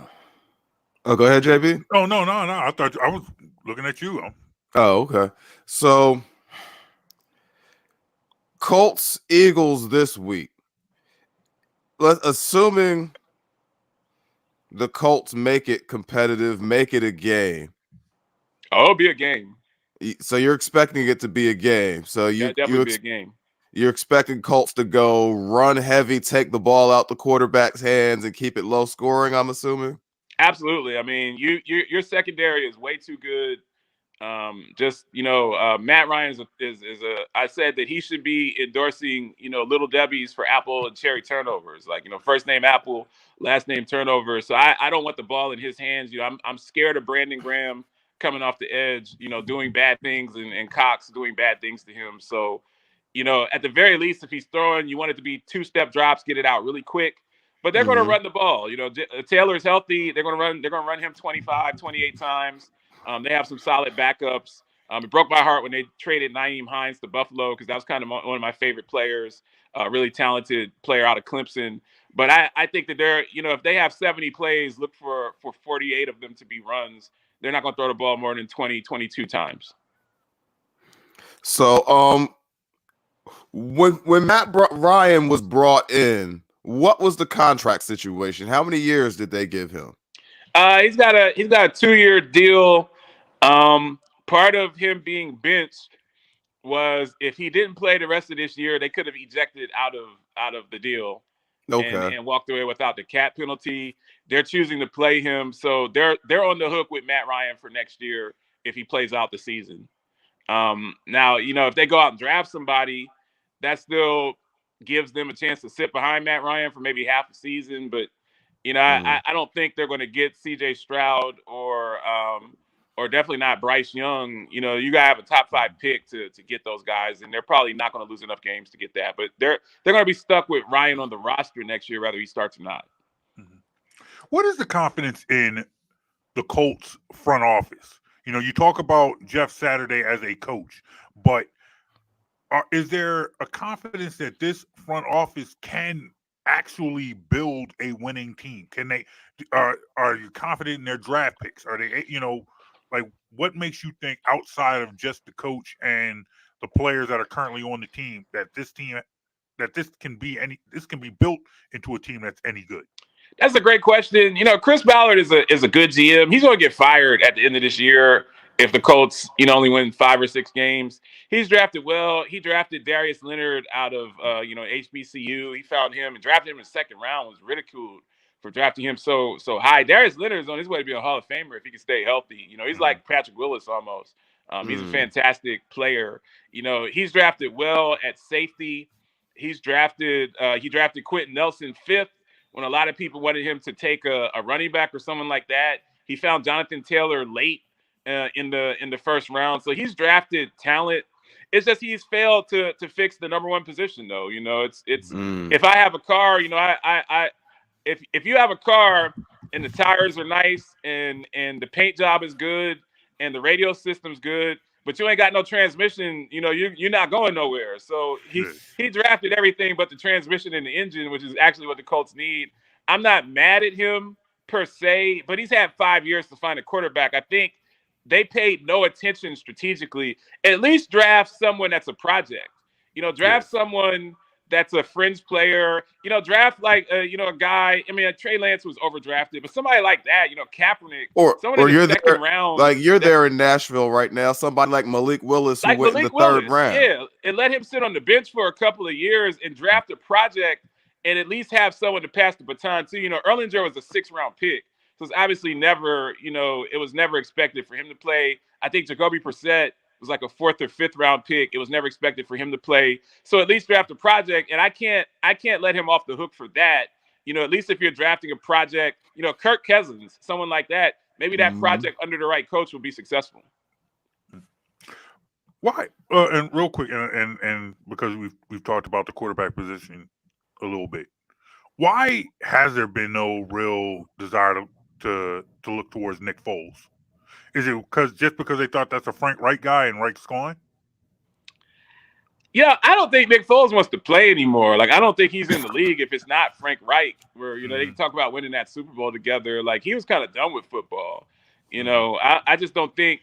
go ahead, JB. Oh, no. I thought I was looking at you. Oh, okay. So, Colts, Eagles this week. Assuming the Colts make it competitive, make it a game. Oh, it'll be a game. So you're expecting it to be a game. So definitely be a game. You're expecting Colts to go run heavy, take the ball out the quarterback's hands, and keep it low scoring, I'm assuming? Absolutely. I mean, your secondary is way too good. Matt Ryan I said that he should be endorsing, Little Debbie's for apple and cherry turnovers, like, first name apple, last name turnover. So I don't want the ball in his hands. I'm scared of Brandon Graham coming off the edge, doing bad things and Cox doing bad things to him. So, at the very least, if he's throwing, you want it to be 2-step drops, get it out really quick. But they're going to run the ball. Taylor's healthy. They're going to run him 25, 28 times. They have some solid backups. It broke my heart when they traded Nyheim Hines to Buffalo because that was kind of one of my favorite players, really talented player out of Clemson. But I think that they're, if they have 70 plays, look for 48 of them to be runs. They're not going to throw the ball more than 20, 22 times. So when Matt Ryan was brought in, what was the contract situation? How many years did they give him? He's got a 2-year deal. Part of him being benched was if he didn't play the rest of this year, they could have ejected out of the deal and walked away without the cap penalty. They're choosing to play him, so they're on the hook with Matt Ryan for next year if he plays out the season. Now, if they go out and draft somebody, that still gives them a chance to sit behind Matt Ryan for maybe half a season. But, I don't think they're going to get C.J. Stroud or or definitely not Bryce Young, you know, you gotta have a top 5 pick to get those guys, and they're probably not going to lose enough games to get that. But they're going to be stuck with Ryan on the roster next year, whether he starts or not. What is the confidence in the Colts front office? You know, you talk about Jeff Saturday as a coach, but is there a confidence that this front office can actually build a winning team? Can they? Are you confident in their draft picks? Are they? You know, like what makes you think outside of just the coach and the players that are currently on the team that this can be built into a team that's any good? That's a great question. You know, Chris Ballard is a good GM. He's going to get fired at the end of this year if the Colts, you know, only win 5 or 6 games. He's drafted well. He drafted Darius Leonard out of, HBCU. He found him and drafted him in the second round. Was ridiculed for drafting him so high. Darius Leonard is on his way to be a Hall of Famer if he can stay healthy. You know, he's like Patrick Willis almost. He's a fantastic player. You know, he's drafted well at safety. He drafted Quentin Nelson 5th. When a lot of people wanted him to take a running back or someone like that. He found Jonathan Taylor late in the first round. So he's drafted talent. It's just he's failed to fix the number 1 position, though. You know, it's if I have a car, you know, if you have a car and the tires are nice and the paint job is good and the radio system's good, but you ain't got no transmission, you know, you're not going nowhere. So he drafted everything but the transmission and the engine, which is actually what the Colts need. I'm not mad at him per se, but he's had 5 years to find a quarterback. I think they paid no attention strategically. At least draft someone that's a project. You know, draft someone that's a fringe player. You know, draft like a guy. I mean, Trey Lance was overdrafted, but somebody like that, you know, Kaepernick, or you're there, round, like you're there in Nashville right now. Somebody like Malik Willis, who went in the third round. Yeah, and let him sit on the bench for a couple of years and draft a project, and at least have someone to pass the baton to. You know, Erlinger was a 6th-round pick, so it's obviously never, you know, it was never expected for him to play. I think Jacoby Brissett was like a 4th or 5th-round pick. It was never expected for him to play. So at least draft a project, and I can't let him off the hook for that. You know, at least if you're drafting a project, you know, Kirk Cousins, someone like that, maybe that project under the right coach will be successful. Why? And real quick, and because we've talked about the quarterback position a little bit, why has there been no real desire to look towards Nick Foles? Is it because they thought that's a Frank Reich guy and Reich's gone? Yeah, I don't think Nick Foles wants to play anymore. Like, I don't think he's in the league if it's not Frank Reich, where, you know, they can talk about winning that Super Bowl together. Like, he was kind of done with football. You know, I just don't think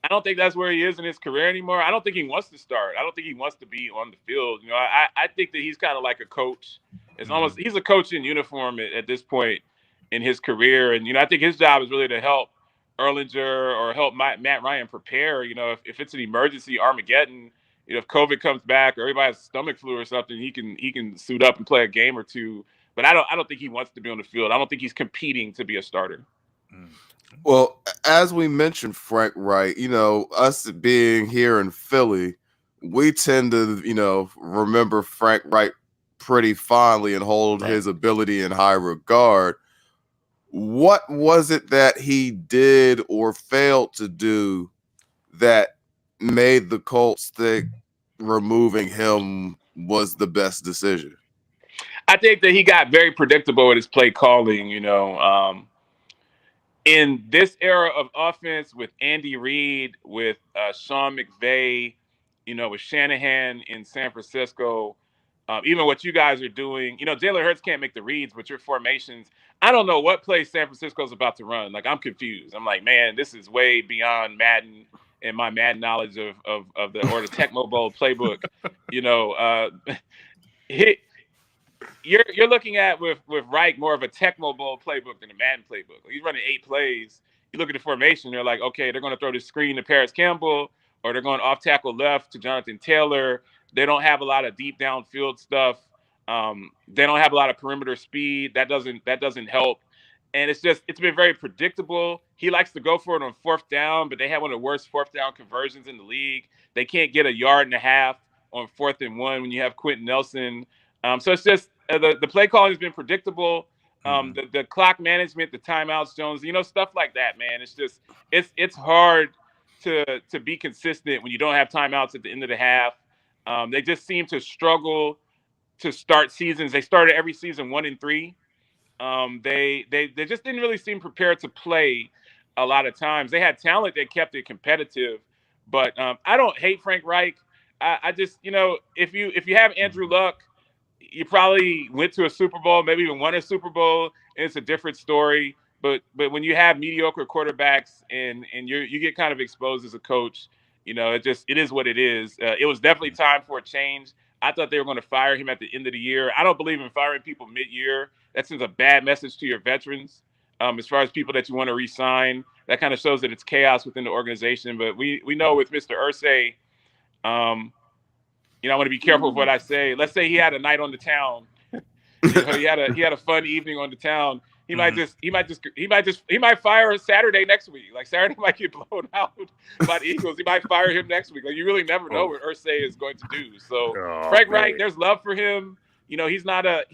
that's where he is in his career anymore. I don't think he wants to start. I don't think he wants to be on the field. You know, I think that he's kind of like a coach. It's almost, he's a coach in uniform at this point in his career. And, you know, I think his job is really to help Erlinger or help Matt Ryan prepare. You know, if it's an emergency Armageddon, you know, if COVID comes back or everybody has stomach flu or something, he can suit up and play a game or two. But I don't think he wants to be on the field. I don't think he's competing to be a starter. Well, as we mentioned, Frank Reich, you know, us being here in Philly, we tend to, you know, remember Frank Reich pretty fondly and hold his ability in high regard. What was it that he did or failed to do that made the Colts think removing him was the best decision? I think that he got very predictable with his play calling, you know. In this era of offense with Andy Reid, with Sean McVay, you know, with Shanahan in San Francisco, even what you guys are doing, you know, Jalen Hurts can't make the reads, but your formations, I don't know what play San Francisco's about to run. Like, I'm confused. I'm like, man, this is way beyond Madden and my Madden knowledge of the Tecmo Bowl playbook. You know, you're looking at with Reich more of a Tecmo Bowl playbook than a Madden playbook. He's running 8 plays. You look at the formation, they're like, okay, they're going to throw this screen to Paris Campbell, or they're going off tackle left to Jonathan Taylor. They don't have a lot of deep downfield stuff. They don't have a lot of perimeter speed. That doesn't help. And it's been very predictable. He likes to go for it on 4th down, but they have one of the worst 4th down conversions in the league. They can't get a 1.5 yards on 4th and 1 when you have Quentin Nelson. So it's just the play calling has been predictable. The clock management, the timeouts, Jones, stuff like that, man. It's just it's hard to be consistent when you don't have timeouts at the end of the half. They just seem to struggle to start seasons. They started every season 1-3. They just didn't really seem prepared to play a lot of times. They had talent that kept it competitive, but I don't hate Frank Reich. I just if you have Andrew Luck, you probably went to a Super Bowl, maybe even won a Super Bowl, and it's a different story. But when you have mediocre quarterbacks and you get kind of exposed as a coach, it is what it is. It was definitely time for a change. I thought they were going to fire him at the end of the year. I don't believe in firing people mid-year. That sends a bad message to your veterans. As far as people that you want to re-sign, that kind of shows that it's chaos within the organization. But we know with Mr. Irsay, I want to be careful of what I say. Let's say he had a night on the town. He had a fun evening on the town. He might fire Saturday next week. Like Saturday might get blown out by the Eagles. He might fire him next week. Like you really never know what Irsay is going to do. So Frank Reich, there's love for him. He's not a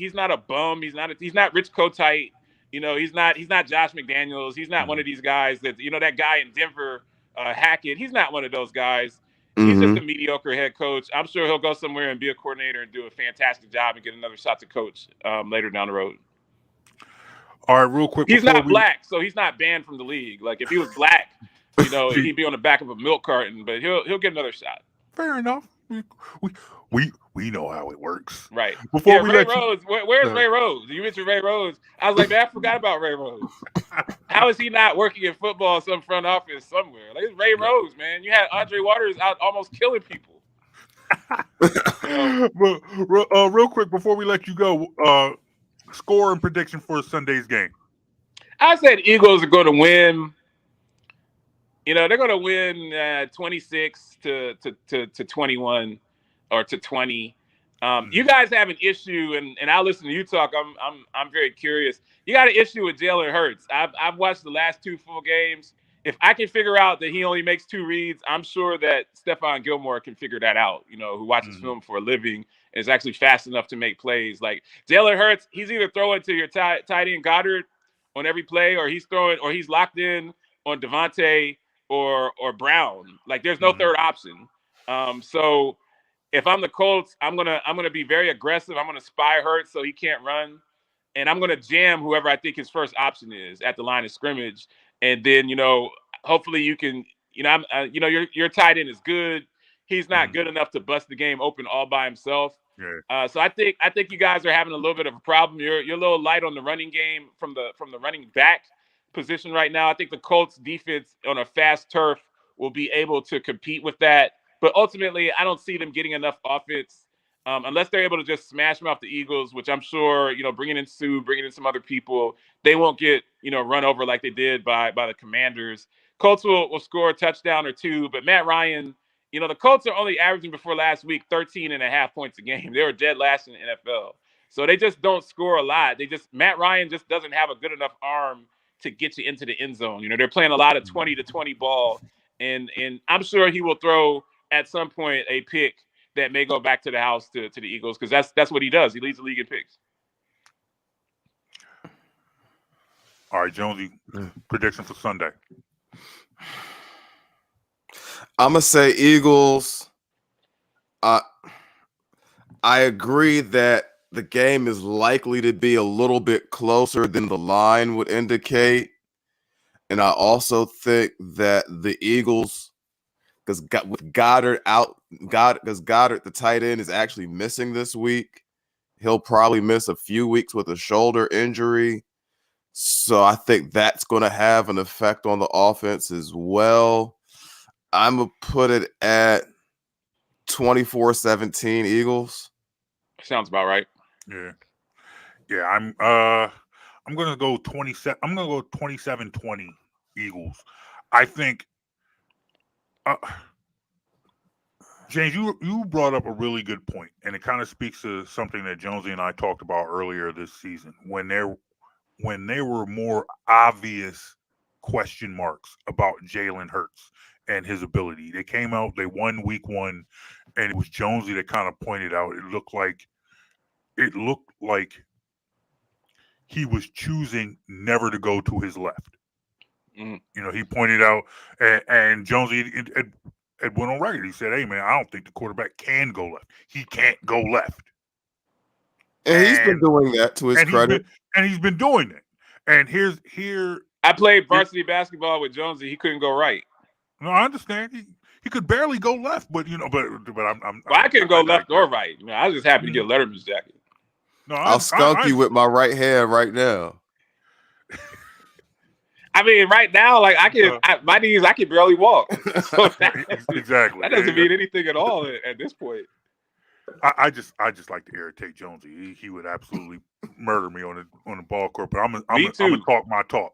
bum. He's not Rich Kotite. He's not Josh McDaniels. He's not one of these guys that that guy in Denver, Hackett. He's not one of those guys. He's just a mediocre head coach. I'm sure he'll go somewhere and be a coordinator and do a fantastic job and get another shot to coach later down the road. All right, real quick. He's not black, so he's not banned from the league. Like if he was black, he'd be on the back of a milk carton, but he'll get another shot. Fair enough. We know how it works. Right. Before Ray Rhodes, where's Ray Rhodes? You mentioned Ray Rhodes. I was like, man, I forgot about Ray Rhodes. How is he not working in football, some front office somewhere? Like, it's Ray Rhodes, man. You had Andre Waters out almost killing people. But real quick, before we let you go, score and prediction for Sunday's game. I said Eagles are going to win. They're going to win 26 to 21 or to 20. You guys have an issue, and I listen to you talk. I'm very curious. You got an issue with Jalen Hurts. I've watched the last 2 full games. If I can figure out that he only makes 2 reads, I'm sure that Stephon Gilmore can figure that out. Who watches film for a living and is actually fast enough to make plays. Like Jalen Hurts, he's either throwing to your tight end Goddard on every play, or he's locked in on Devontae or Brown. Like there's no third option. So if I'm the Colts, I'm gonna be very aggressive. I'm gonna spy Hurts so he can't run, and I'm gonna jam whoever I think his first option is at the line of scrimmage. And then hopefully you can your tight end is good. He's not good enough to bust the game open all by himself. Yeah. So I think you guys are having a little bit of a problem. You're a little light on the running game from the running back position right now. I think the Colts defense on a fast turf will be able to compete with that. But ultimately, I don't see them getting enough offense unless they're able to just smash them off the Eagles, which I'm sure, bringing in Sue, bringing in some other people, they won't get, run over like they did by the Commanders. Colts will score a touchdown or 2, but Matt Ryan, the Colts are only averaging before last week 13.5 points a game. They were dead last in the NFL. So they just don't score a lot. Matt Ryan just doesn't have a good enough arm to get you into the end zone. They're playing a lot of 20-20 ball, and I'm sure he will throw at some point a pick that may go back to the house to the Eagles, because that's what he does. He leads the league in picks. All right, Jonesy, prediction for Sunday. I'm gonna say Eagles. I agree that the game is likely to be a little bit closer than the line would indicate, and I also think that the Eagles, because with Goddard out, because Goddard, the tight end, is actually missing this week. He'll probably miss a few weeks with a shoulder injury. So I think that's going to have an effect on the offense as well. I'm going to put it at 24-17 Eagles. Sounds about right. Yeah. I'm going to go 27. I'm going to go 27-20 Eagles. I think James, you brought up a really good point, and it kind of speaks to something that Jonesy and I talked about earlier this season when there were more obvious question marks about Jalen Hurts and his ability. They came out, they won week 1, and it was Jonesy that kind of pointed out it looked like he was choosing never to go to his left. Mm-hmm. He pointed out, and Jonesy had went on record. He said, "Hey, man, I don't think the quarterback can go left. He can't go left." And he's been doing that to his credit. He's been doing it. And here. I played varsity basketball with Jonesy. He couldn't go right. No, I understand. He could barely go left, but I couldn't go left or right. I was just happy to get Letterman's jacket. No, I'll skunk you with my right hand right now. I mean, right now, like my knees, I can barely walk. So exactly. That doesn't mean anything at all at this point. I just like to irritate Jonesy. He would absolutely murder me on the ball court. But I'm gonna talk my talk.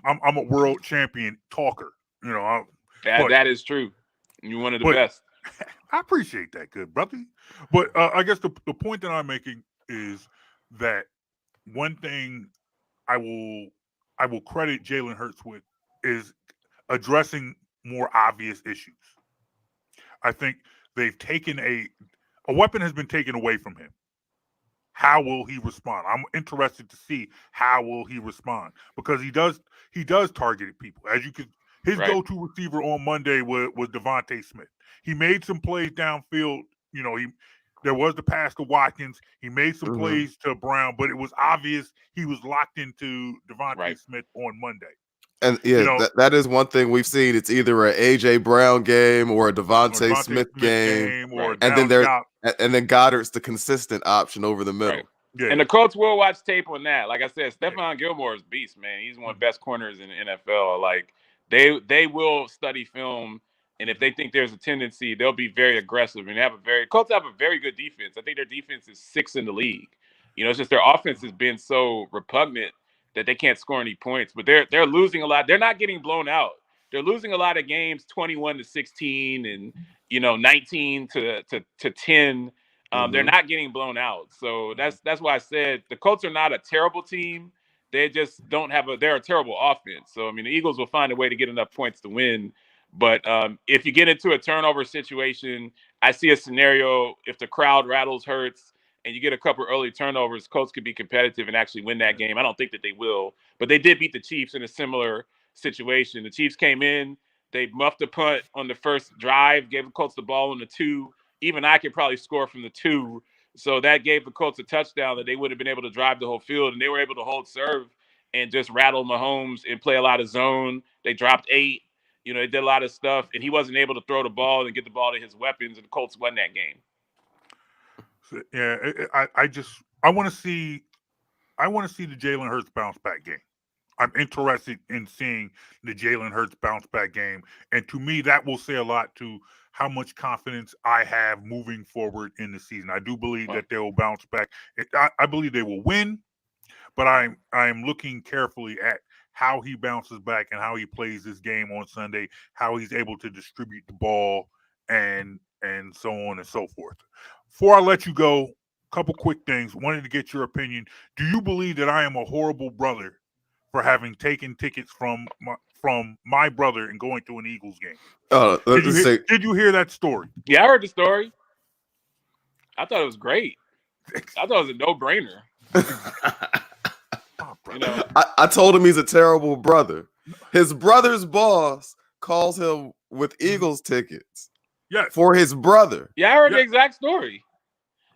I'm a world champion talker. That is true. You're one of the best. I appreciate that, good brother. But I guess the point that I'm making is that one thing I will credit Jalen Hurts with is addressing more obvious issues. I think they've taken a weapon has been taken away from him. How will he respond? I'm interested to see how will he respond, because he does target people. As you could, his go-to receiver on Monday was Devontae Smith. He made some plays downfield. There was the pass to Watkins. He made some plays to Brown, but it was obvious he was locked into Devontae Smith on Monday. And that is one thing we've seen. It's either an AJ Brown game or a Devontae Smith game, and then Goddard's the consistent option over the middle. Right. Yeah. And the Colts will watch tape on that. Like I said, Stephon Gilmore is beast, man. He's one of the best corners in the NFL. Like they will study film, and if they think there's a tendency, they'll be very aggressive. And Colts have a very good defense. I think their defense is 6th in the league. It's just their offense has been so repugnant that they can't score any points. But they're losing a lot. They're not getting blown out. They're losing a lot of games 21-16 and 19-10. They're not getting blown out. So that's why I said the Colts are not a terrible team. They just don't have they're a terrible offense. So, I mean, the Eagles will find a way to get enough points to win. But if you get into a turnover situation, I see a scenario if the crowd rattles Hurts and you get a couple early turnovers, Colts could be competitive and actually win that game. I don't think that they will. But they did beat the Chiefs in a similar situation. The Chiefs came in. They muffed a punt on the first drive, gave the Colts the ball on the 2. Even I could probably score from the 2. So that gave the Colts a touchdown that they would have been able to drive the whole field, and they were able to hold serve and just rattle Mahomes and play a lot of zone. They dropped 8. They did a lot of stuff, and he wasn't able to throw the ball and get the ball to his weapons, and the Colts won that game. Yeah, I want to see the Jalen Hurts bounce back game. I'm interested in seeing the Jalen Hurts bounce back game, and to me, that will say a lot to how much confidence I have moving forward in the season. I do believe that they will bounce back. I believe they will win, but I am looking carefully at how he bounces back and how he plays this game on Sunday, how he's able to distribute the ball, and so on and so forth. Before I let you go, a couple quick things. Wanted to get your opinion. Do you believe that I am a horrible brother for having taken tickets from my brother and going to an Eagles game? Did you hear that story? Yeah, I heard the story. I thought it was great. I thought it was a no-brainer. I told him he's a terrible brother. His brother's boss calls him with Eagles tickets. Yes. For his brother. Yeah, I heard the exact story.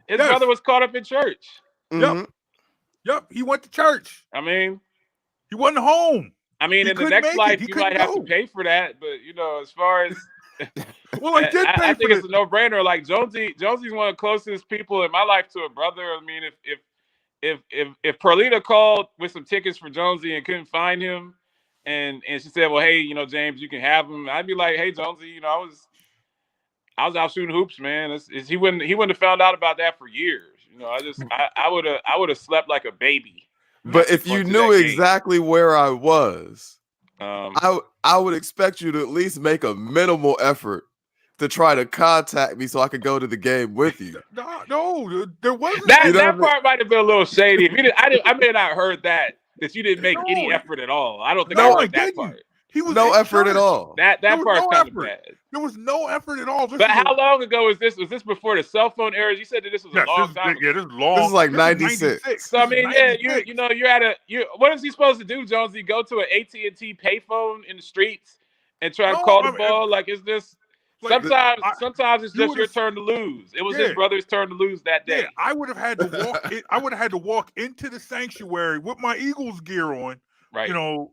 His brother was caught up in church. Mm-hmm. Yep. He went to church. I mean, he wasn't home. I mean, in the next life, you might have to pay for that. But as far as well, I did pay I think it's a no-brainer. Like Jonesy's one of the closest people in my life to a brother. I mean, if Perlita called with some tickets for Jonesy and couldn't find him, and she said, "Well, hey, James, you can have him," I'd be like, "Hey, Jonesy, I was out shooting hoops, man. He wouldn't have found out about that for years. I would have slept like a baby." But if you knew exactly where I was, I would expect you to at least make a minimal effort to try to contact me so I could go to the game with you. No, there wasn't. That part might have been a little shady. If you I may not have heard that you didn't make any effort at all. I don't think I heard that part. He was no effort church. at all. That part's kind of bad. There was no effort at all. But how long ago was this? Was this before the cell phone era? You said that this was a long time ago. Yeah, this is long. This is like 96. So I mean, yeah, you're what is he supposed to do, Jonesy? Go to an AT&T payphone in the streets and try to call the ball? Like, is this sometimes it's just your turn to lose. It was his brother's turn to lose that day. Yeah, I would have had to walk. I would have had to walk into the sanctuary with my Eagles gear on. Right. You know,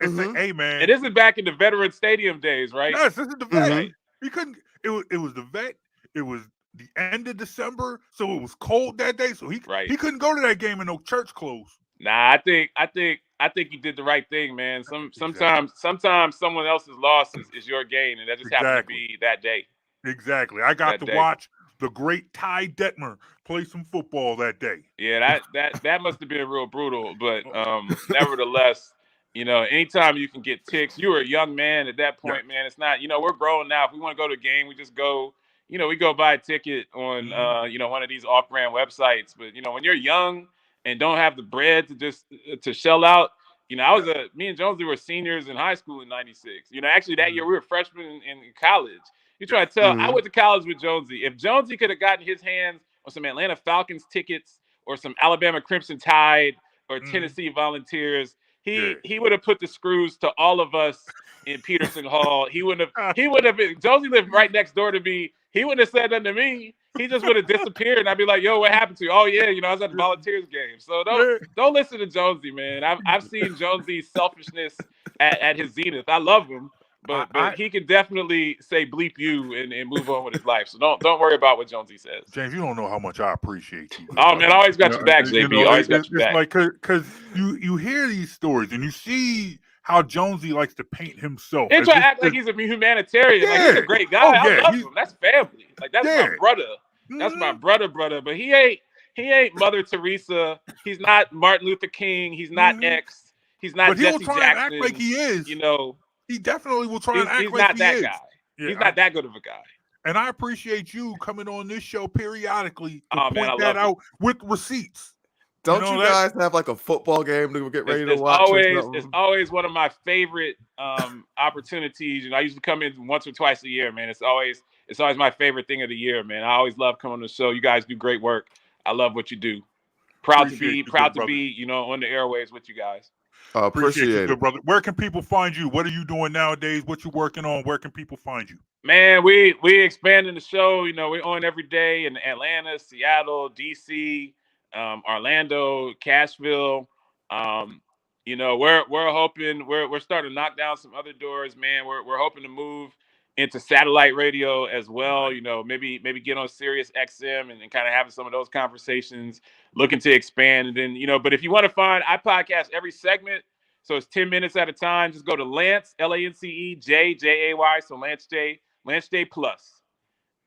and say, "Hey, man." And this is back in the Veterans Stadium days, right? Yes, this is the vet. He couldn't. It was the vet. It was the end of December, so it was cold that day. So he couldn't go to that game in no church clothes. Nah, I think you did the right thing, man. Sometimes someone else's loss is your gain, and that just happened to be that day. Exactly. I got to watch the great Ty Detmer play some football that day. Yeah, that must have been real brutal, but nevertheless, you know, anytime you can get ticks, you were a young man at that point, man. It's not, you know, we're grown now. If we want to go to a game, we just go, you know, we go buy a ticket on, you know, one of these off-brand websites. But, you know, when you're young and don't have the bread to shell out, you know, me and Jonesy were seniors in high school in '96. You know, actually that year we were freshmen in college. You try to tell, I went to college with Jonesy. If Jonesy could have gotten his hands on some Atlanta Falcons tickets or some Alabama Crimson Tide or Tennessee Volunteers, he would have put the screws to all of us in Peterson Hall. He wouldn't have been. Jonesy lived right next door to me. He wouldn't have said nothing to me. He just would have disappeared, and I'd be like, "Yo, what happened to you?" "Oh yeah, you know, I was at the Volunteers game." So don't listen to Jonesy, man. I've seen Jonesy's selfishness at his zenith. I love him, but he can definitely say bleep you and move on with his life. So don't worry about what Jonesy says. James, you don't know how much I appreciate you. Oh man, I always got your back, JB. You know, always got your back. Like because you hear these stories and you see how Jonesy likes to paint himself. He try to act like he's a humanitarian. Like he's a great guy. I love him. That's family. Like that's my brother. That's my brother. But he ain't Mother Teresa. He's not Martin Luther King. He's not X. He's not Jesse Jackson. But he'll try and act like he is. You know, he definitely will try and act like he is. He's not that guy. Yeah, he's not that good of a guy. And I appreciate you coming on this show periodically to point that out with receipts. Don't you guys have like a football game to get ready to watch? It's always one of my favorite opportunities. You know, I usually come in once or twice a year, man. It's always my favorite thing of the year, man. I always love coming on the show. You guys do great work. I love what you do. Proud to be, you know, on the airwaves with you guys. Appreciate it, brother. Where can people find you? What are you doing nowadays? What you working on? Where can people find you? Man, we expanding the show. You know, we're on every day in Atlanta, Seattle, DC, Orlando, Cashville. You know, we're hoping we're starting to knock down some other doors, man. We're hoping to move into satellite radio as well. You know, maybe get on Sirius XM and kind of having some of those conversations, looking to expand. And then, you know, but if you want to find, I podcast every segment. So it's 10 minutes at a time. Just go to Lance, LANCE, Jay, so Lance J Plus.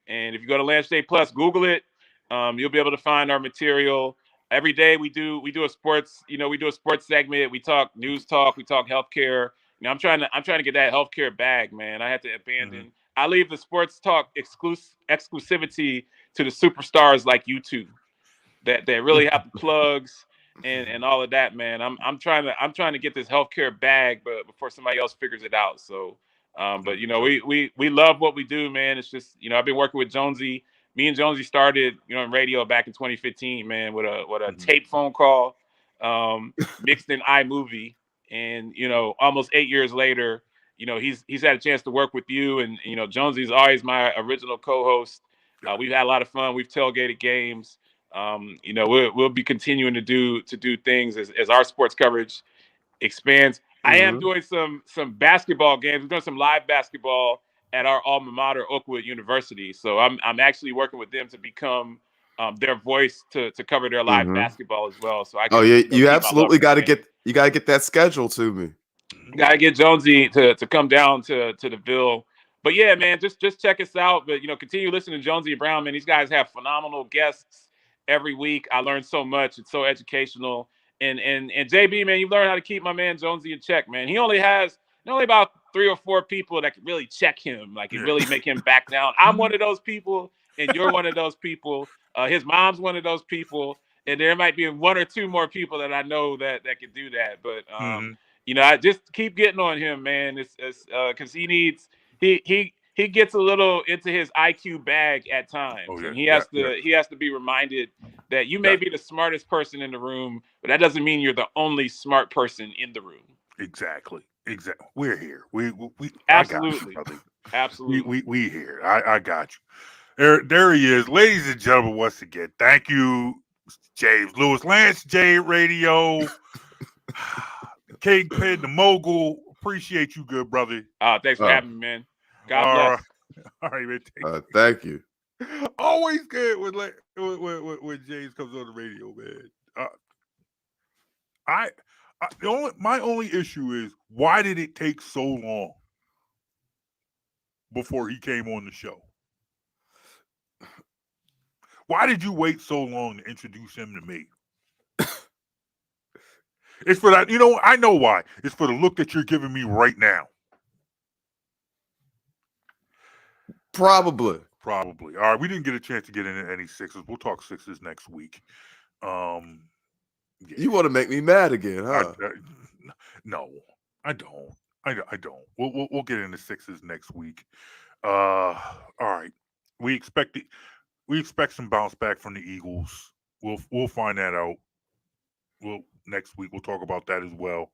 And if you go to Lance J Plus, Google it. You'll be able to find our material. Every day we do a sports, you know, we do a sports segment. We talk news talk. We talk healthcare. You know, I'm trying to get that healthcare bag, man. I had to abandon. I leave the sports talk exclusivity to the superstars like you two that really have the plugs and all of that, man. I'm trying to get this healthcare bag, but before somebody else figures it out. So, but you know, we love what we do, man. It's just, you know, I've been working with Jonesy. Me and Jonesy started, you know, in radio back in 2015, man, with a tape phone call, mixed in iMovie, and you know, almost 8 years later, you know, he's had a chance to work with you, and you know, Jonesy's always my original co-host. We've had a lot of fun. We've tailgated games. You know, we'll be continuing to do things as our sports coverage expands. I am doing some basketball games. We're doing some live basketball at our alma mater, Oakwood University. So I'm actually working with them to become their voice to cover their live basketball as well. So I can, you absolutely got to get that schedule to me. Got to get Jonesy to come down to the Ville. But yeah, man, just check us out. But you know, continue listening to Jonesy and Brown, man. These guys have phenomenal guests every week. I learned so much. It's so educational. And JB, man, you learn how to keep my man Jonesy in check, man. He only about 3 or 4 people that can really check him, like can really make him back down. I'm one of those people, and you're one of those people. His mom's one of those people, and there might be 1 or 2 more people that I know that can do that. But I just keep getting on him, man. It's because he gets a little into his IQ bag at times, and he has to be reminded that you may be the smartest person in the room, but that doesn't mean you're the only smart person in the room. Exactly. We're here. We absolutely, I got you, absolutely. We here. I got you. There he is, ladies and gentlemen. Once again, thank you, James Lewis, Lance J Radio, Kingpin, the mogul. Appreciate you, good brother. Thanks for having me, man. God bless. All right, man. Thank you. Always good when James comes on the radio, man. My only issue is, why did it take so long before he came on the show? Why did you wait so long to introduce him to me? It's for that, I know why. It's for the look that you're giving me right now. Probably. All right, we didn't get a chance to get into any Sixers. We'll talk Sixers next week. Yeah. You want to make me mad again, huh? No, I don't. I don't. We'll get into Sixers next week. All right. We expect some bounce back from the Eagles. We'll find that out. Next week we'll talk about that as well.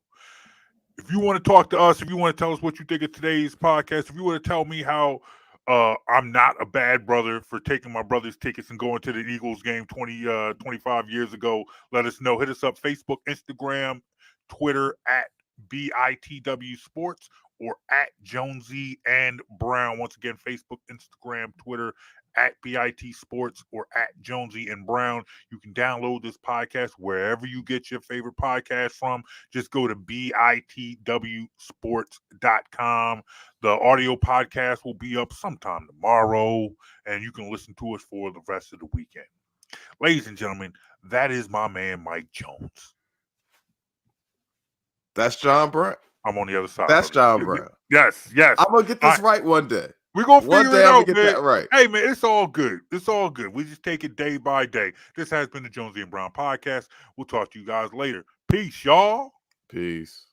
If you want to talk to us, if you want to tell us what you think of today's podcast, if you want to tell me how I'm not a bad brother for taking my brother's tickets and going to the Eagles game 25 years ago, let us know. Hit us up, Facebook, Instagram, Twitter at BITW Sports or at Jonesy and Brown. Once again, Facebook, Instagram, Twitter at BIT Sports or at Jonesy and Brown. You can download this podcast wherever you get your favorite podcast from. Just go to bitwsports.com. The audio podcast will be up sometime tomorrow, and you can listen to us for the rest of the weekend. Ladies and gentlemen, that is my man, Mike Jones. That's John Brown. I'm on the other side. That's John Brown. Yes. I'm going to get this right one day. We're going to figure it out, I'm gonna get that right. Hey, man, it's all good. We just take it day by day. This has been the Jonesy and Brown podcast. We'll talk to you guys later. Peace, y'all. Peace.